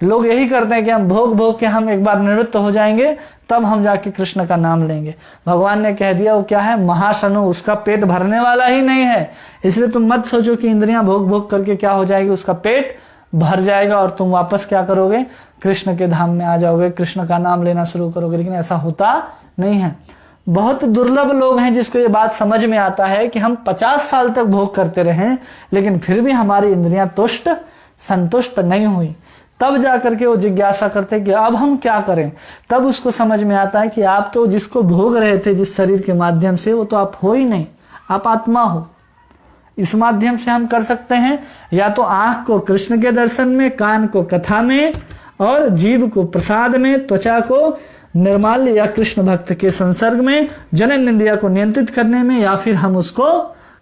लोग यही करते हैं कि हम भोग भोग के हम एक बार निवृत्त हो जाएंगे, तब हम जाके कृष्ण का नाम लेंगे। भगवान ने कह दिया वो क्या है, महाशनु, उसका पेट भरने वाला ही नहीं है। इसलिए तुम मत सोचो कि इंद्रियां भोग भोग करके क्या हो जाएगी, उसका पेट भर जाएगा और तुम वापस क्या करोगे, कृष्ण के धाम में आ जाओगे, कृष्ण का नाम लेना शुरू करोगे। लेकिन ऐसा होता नहीं है। बहुत दुर्लभ लोग हैं जिसको ये बात समझ में आता है कि हम 50 साल तक भोग करते रहें, लेकिन फिर भी हमारी इंद्रियां तुष्ट संतुष्ट नहीं हुई। तब जाकर के वो जिज्ञासा करते कि अब हम क्या करें। तब उसको समझ में आता है कि आप तो जिसको भोग रहे थे जिस शरीर के माध्यम से, वो तो आप हो ही नहीं, आप आत्मा हो। इस माध्यम से हम कर सकते हैं या तो आंख को कृष्ण के दर्शन में, कान को कथा में, और जीभ को प्रसाद में, त्वचा को निर्माल्य या कृष्ण भक्त के संसर्ग में, जनन इंद्रिया को नियंत्रित करने में, या फिर हम उसको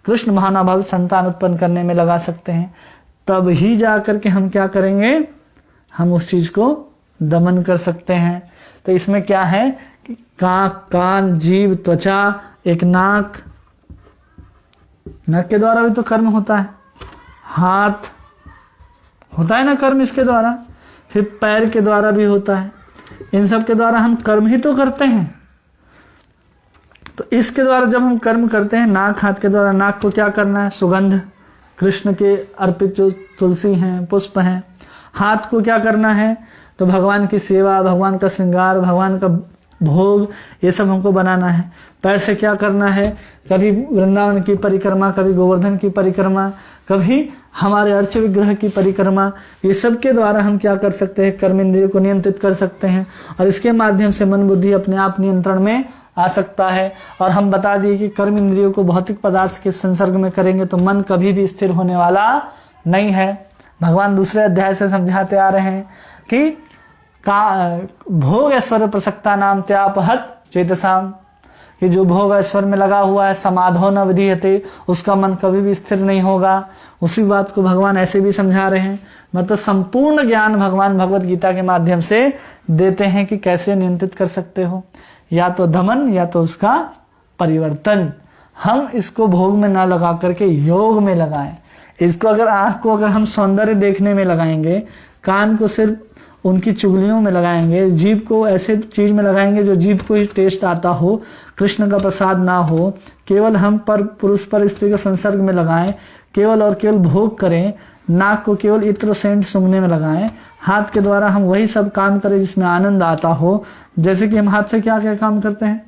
कृष्ण महानुभाव संतान उत्पन्न करने में लगा सकते हैं। तब ही जाकर के हम क्या करेंगे, हम उस चीज को दमन कर सकते हैं। तो इसमें क्या है कि कान, जीभ, त्वचा, एक नाक के द्वारा भी तो कर्म होता है, हाथ होता है ना कर्म इसके द्वारा, फिर पैर के द्वारा भी होता है। इन सब के द्वारा हम कर्म ही तो करते हैं। तो इसके द्वारा जब हम कर्म करते हैं, नाक हाथ के द्वारा, नाक को क्या करना है, सुगंध, कृष्ण के अर्पित जो तुलसी हैं, पुष्प हैं। हाथ को क्या करना है, तो भगवान की सेवा, भगवान का श्रृंगार, भगवान का भोग, ये सब हमको बनाना है। पैर से क्या करना है, कभी वृंदावन की परिक्रमा, कभी गोवर्धन की परिक्रमा, कभी हमारे अर्च विग्रह की परिक्रमा। ये सब के द्वारा हम क्या कर सकते हैं, कर्म इंद्रियों को नियंत्रित कर सकते हैं, और इसके माध्यम से मन बुद्धि अपने आप नियंत्रण में आ सकता है। और हम बता दिए कि कर्म इंद्रियों को भौतिक पदार्थ के संसर्ग में करेंगे तो मन कभी भी स्थिर होने वाला नहीं है। भगवान दूसरे अध्याय से समझाते आ रहे हैं कि भोग ऐश्वर्य प्रसक्ता नाम त्यापहत चेतसाम, कि जो भोग ऐश्वर्य में लगा हुआ है, समाधो न विधीयते, उसका मन कभी भी स्थिर नहीं होगा। उसी बात को भगवान ऐसे भी समझा रहे हैं। मतलब संपूर्ण ज्ञान भगवान भगवत गीता के माध्यम से देते हैं कि कैसे नियंत्रित कर सकते हो, या तो दमन या तो उसका परिवर्तन। हम इसको भोग में ना लगा करके योग में लगाएं। इसको अगर आंख को अगर हम सौंदर्य देखने में लगाएंगे, कान को सिर्फ उनकी चुगलियों में लगाएंगे, जीभ को ऐसे चीज में लगाएंगे जो जीभ को ही टेस्ट आता हो, कृष्ण का प्रसाद ना हो, केवल हम पर पुरुष पर स्त्री के संसर्ग में लगाएं, केवल और केवल भोग करें, नाक को केवल इत्र सेंट सूंघने में लगाएं, हाथ के द्वारा हम वही सब काम करें जिसमें आनंद आता हो। जैसे कि हम हाथ से क्या क्या काम करते हैं,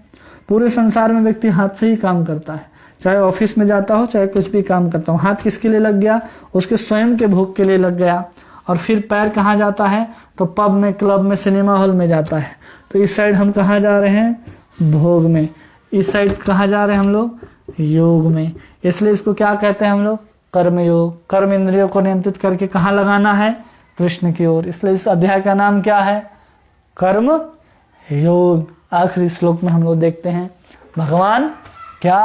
पूरे संसार में व्यक्ति हाथ से ही काम करता है, चाहे ऑफिस में जाता हो, चाहे कुछ भी काम करता हो। हाथ किसके लिए लग गया, उसके स्वयं के भोग के लिए लग गया। और फिर पैर कहाँ जाता है, तो पब में, क्लब में, सिनेमा हॉल में जाता है। तो इस साइड हम कहाँ जा रहे हैं, भोग में। इस साइड कहाँ जा रहे हैं हम लोग, योग में। इसलिए इसको क्या कहते हैं हम लोग, कर्म योग। कर्म इंद्रियों को नियंत्रित करके कहाँ लगाना है, कृष्ण की ओर। इसलिए इस अध्याय का नाम क्या है, कर्म योग। आखिरी श्लोक में हम लोग देखते हैं भगवान क्या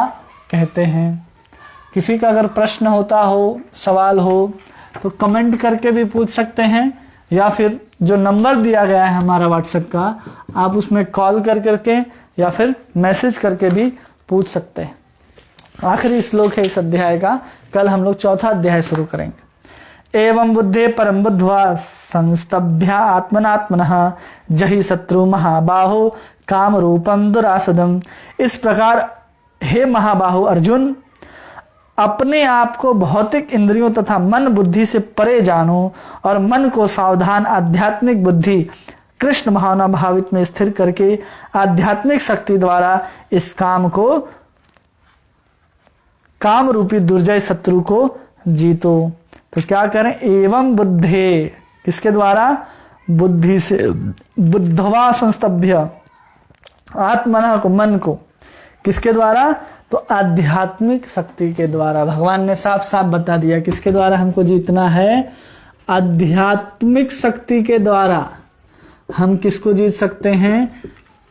कहते हैं। किसी का अगर प्रश्न होता हो, सवाल हो, तो कमेंट करके भी पूछ सकते हैं, या फिर जो नंबर दिया गया है हमारा व्हाट्सएप का, आप उसमें कॉल कर करके या फिर मैसेज करके भी पूछ सकते हैं। आखिरी श्लोक है इस अध्याय का। कल हम लोग चौथा अध्याय शुरू करेंगे। एवं बुद्धे परम बुद्ध्वा संस्तभ्या आत्मनात्मनः जहि शत्रु महाबाहो काम रूपम दुरासदम। इस प्रकार हे महाबाहु अर्जुन, अपने आप को भौतिक इंद्रियों तथा मन बुद्धि से परे जानो और मन को सावधान आध्यात्मिक बुद्धि कृष्ण भावना भावित में स्थिर करके आध्यात्मिक शक्ति द्वारा इस काम को, काम रूपी दुर्जय शत्रु को जीतो। तो क्या करें? एवं बुद्धे, किसके द्वारा? बुद्धि से, बुद्धवा संस्तभ्य, आत्मना को, मन को, किसके द्वारा? तो आध्यात्मिक शक्ति के द्वारा। भगवान ने साफ साफ बता दिया किसके द्वारा हमको जीतना है? आध्यात्मिक शक्ति के द्वारा। हम किसको जीत सकते हैं?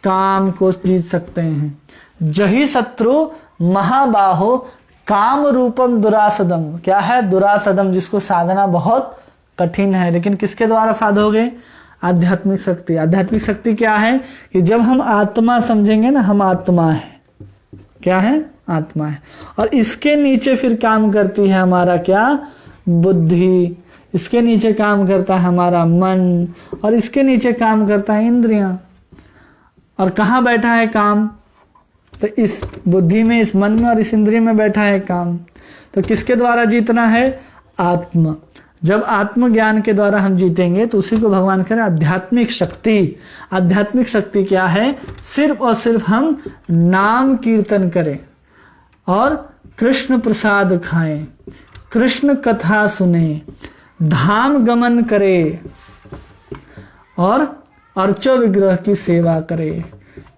काम को जीत सकते हैं। जही शत्रु महाबाहो काम रूपम दुरासदम। क्या है? दुरासदम, जिसको साधना बहुत कठिन है, लेकिन किसके द्वारा साधोगे? आध्यात्मिक शक्ति। आध्यात्मिक शक्ति क्या है? कि जब हम आत्मा समझेंगे ना, हम आत्मा है। क्या है? आत्मा है। और इसके नीचे फिर काम करती है हमारा क्या? बुद्धि। इसके नीचे काम करता है हमारा मन, और इसके नीचे काम करता है इंद्रियां। और कहाँ बैठा है काम? तो इस बुद्धि में, इस मन में और इस इंद्रिय में बैठा है काम। तो किसके द्वारा जीतना है? आत्मा। जब आत्मज्ञान के द्वारा हम जीतेंगे तो उसी को भगवान कह रहे हैं आध्यात्मिक शक्ति। आध्यात्मिक शक्ति क्या है? सिर्फ और सिर्फ हम नाम कीर्तन करें और कृष्ण प्रसाद खाएं, कृष्ण कथा सुने, धाम गमन करें और अर्चो विग्रह की सेवा करें।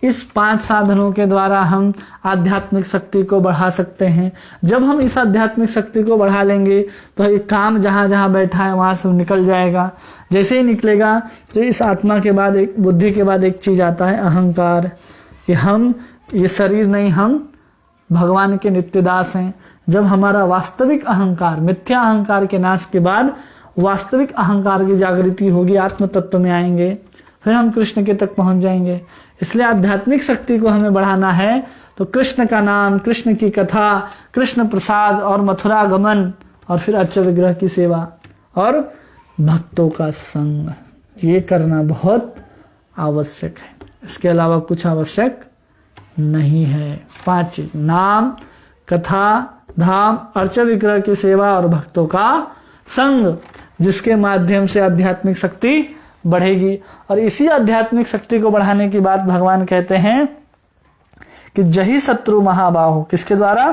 इस 5 साधनों के द्वारा हम आध्यात्मिक शक्ति को बढ़ा सकते हैं। जब हम इस आध्यात्मिक शक्ति को बढ़ा लेंगे तो ये काम जहां जहां बैठा है वहां से निकल जाएगा। जैसे ही निकलेगा तो इस आत्मा के बाद, एक बुद्धि के बाद एक चीज आता है अहंकार, कि हम ये शरीर नहीं, हम भगवान के नित्यदास हैं। जब हमारा वास्तविक अहंकार, मिथ्या अहंकार के नाश के बाद वास्तविक अहंकार की जागृति होगी, आत्म तत्व में आएंगे, फिर हम कृष्ण के तक पहुंच जाएंगे। इसलिए आध्यात्मिक शक्ति को हमें बढ़ाना है तो कृष्ण का नाम, कृष्ण की कथा, कृष्ण प्रसाद और मथुरा गमन, और फिर अर्च विग्रह की सेवा और भक्तों का संग, ये करना बहुत आवश्यक है। इसके अलावा कुछ आवश्यक नहीं है। 5 चीज: नाम, कथा, धाम, अर्च विग्रह की सेवा और भक्तों का संग, जिसके माध्यम से आध्यात्मिक शक्ति बढ़ेगी। और इसी आध्यात्मिक शक्ति को बढ़ाने की बात भगवान कहते हैं कि जही शत्रु महाबाहु, किसके द्वारा?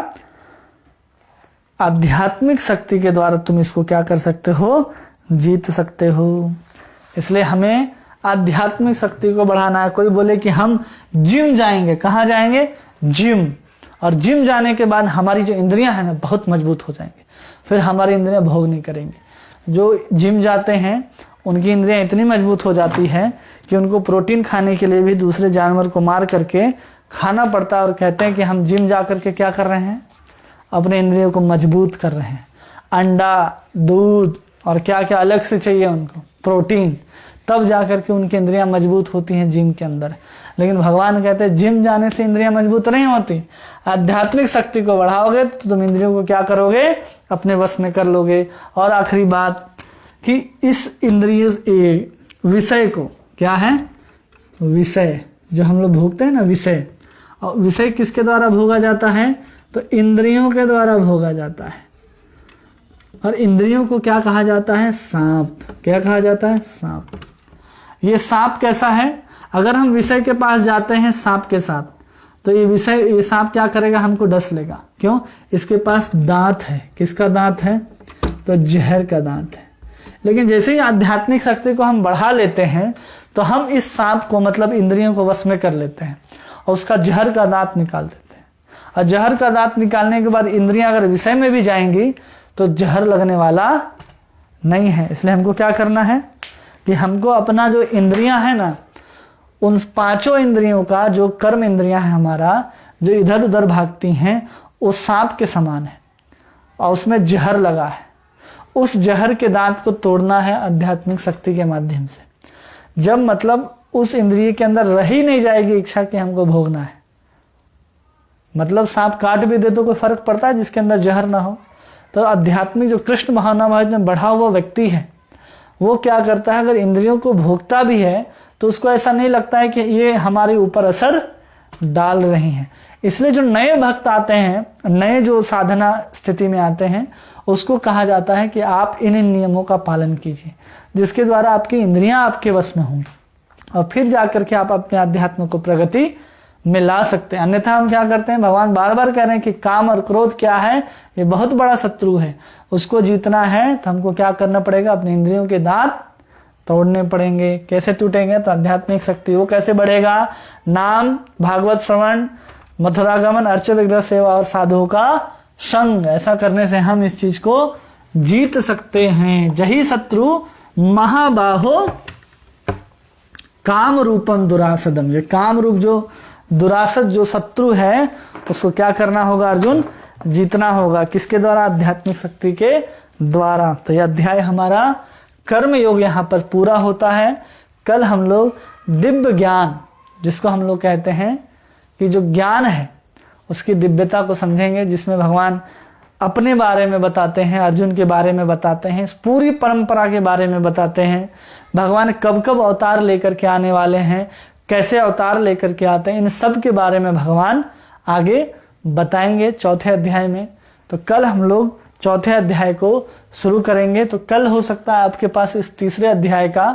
आध्यात्मिक शक्ति के द्वारा तुम इसको क्या कर सकते हो? जीत सकते हो। इसलिए हमें आध्यात्मिक शक्ति को बढ़ाना है। कोई बोले कि हम जिम जाएंगे, कहाँ जाएंगे? जिम। और जिम जाने के बाद हमारी जो इंद्रियां हैं ना बहुत मजबूत हो जाएंगी, फिर हमारी इंद्रियां भोग नहीं करेंगी। जो जिम जाते हैं उनकी इंद्रियां इतनी मजबूत हो जाती है कि उनको प्रोटीन खाने के लिए भी दूसरे जानवर को मार करके खाना पड़ता है, और कहते हैं कि हम जिम जा करके क्या कर रहे हैं? अपने इंद्रियों को मजबूत कर रहे हैं। अंडा, दूध और क्या क्या अलग से चाहिए उनको, प्रोटीन, तब जाकर के उनकी इंद्रियां मजबूत होती हैं जिम के अंदर। लेकिन भगवान कहते हैं जिम जाने से इंद्रियां मजबूत नहीं होती। आध्यात्मिक शक्ति को बढ़ाओगे तो तुम इंद्रियों को क्या करोगे? अपने वश में कर लोगे। और आखिरी बात कि इस इंद्रिय विषय को, क्या है? विषय, जो हम लोग भोगते हैं ना, विषय। और विषय किसके द्वारा भोगा जाता है? तो इंद्रियों के द्वारा भोगा जाता है। और इंद्रियों को क्या कहा जाता है? सांप। क्या कहा जाता है? सांप। ये सांप कैसा है? अगर हम विषय के पास जाते हैं सांप के साथ, तो ये सांप क्या करेगा? हमको डस लेगा। क्यों? इसके पास दांत है। किसका दांत है? तो जहर का दांत है। लेकिन जैसे ही आध्यात्मिक शक्ति को हम बढ़ा लेते हैं तो हम इस सांप को, मतलब इंद्रियों को वश में कर लेते हैं और उसका जहर का दांत निकाल देते हैं। और जहर का दांत निकालने के बाद इंद्रियां अगर विषय में भी जाएंगी तो जहर लगने वाला नहीं है। इसलिए हमको क्या करना है कि हमको अपना जो इंद्रियां है ना, उन 5 इंद्रियों का जो कर्म इंद्रियां है हमारा, जो इधर उधर भागती हैं, वो सांप के समान है और उसमें जहर लगा है। उस जहर के दांत को तोड़ना है आध्यात्मिक शक्ति के माध्यम से। जब मतलब उस इंद्रिय के अंदर रह ही नहीं जाएगी इच्छा कि हमको भोगना है। मतलब सांप काट भी दे तो कोई फर्क पड़ता है जिसके अंदर जहर ना हो? तो आध्यात्मिक जो कृष्ण भावना में बढ़ा हुआ व्यक्ति है वो क्या करता है? अगर इंद्रियों को भोगता भी है तो उसको ऐसा नहीं लगता है कि ये हमारे ऊपर असर डाल रही हैं। इसलिए जो नए भक्त आते हैं, नए जो साधना स्थिति में आते हैं, उसको कहा जाता है कि आप इन नियमों का पालन कीजिए, जिसके द्वारा आपकी इंद्रियां आपके वश में होंगी और फिर जाकर के आप अपने अध्यात्म को प्रगति में ला सकते हैं। अन्यथा हम क्या करते हैं, भगवान बार बार कह रहे हैं कि काम और क्रोध क्या है, ये बहुत बड़ा शत्रु है, उसको जीतना है तो हमको क्या करना पड़ेगा, अपने इंद्रियों के दांत तोड़ने पड़ेंगे। कैसे टूटेंगे, तो आध्यात्मिक शक्ति वो कैसे बढ़ेगा, नाम, भागवत श्रवण, मथुरागमन, अर्च विग्रह सेवा और साधुओं का संग, ऐसा करने से हम इस चीज को जीत सकते हैं। जही शत्रु महाबाहो काम रूपम दुरासदम, ये काम रूप जो दुरासद जो शत्रु है उसको क्या करना होगा अर्जुन, जीतना होगा। किसके द्वारा, आध्यात्मिक शक्ति के द्वारा। तो यह अध्याय हमारा कर्म योग यहाँ पर पूरा होता है। कल हम लोग दिव्य ज्ञान, जिसको हम लोग कहते हैं कि जो ज्ञान है उसकी दिव्यता को समझेंगे, जिसमें भगवान अपने बारे में बताते हैं, अर्जुन के बारे में बताते हैं, इस पूरी परंपरा के बारे में बताते हैं, भगवान कब कब अवतार लेकर के आने वाले हैं, कैसे अवतार लेकर के आते हैं, इन सब के बारे में भगवान आगे बताएंगे चौथे अध्याय में। तो कल हम लोग चौथे अध्याय को शुरू करेंगे। तो कल हो सकता है आपके पास इस तीसरे अध्याय का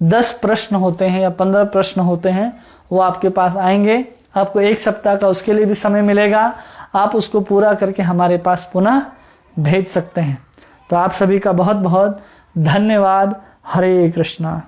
10 प्रश्न होते हैं या 15 प्रश्न होते हैं, वो आपके पास आएंगे। आपको 1 सप्ताह का उसके लिए भी समय मिलेगा, आप उसको पूरा करके हमारे पास पुनः भेज सकते हैं। तो आप सभी का बहुत बहुत धन्यवाद। हरे कृष्णा।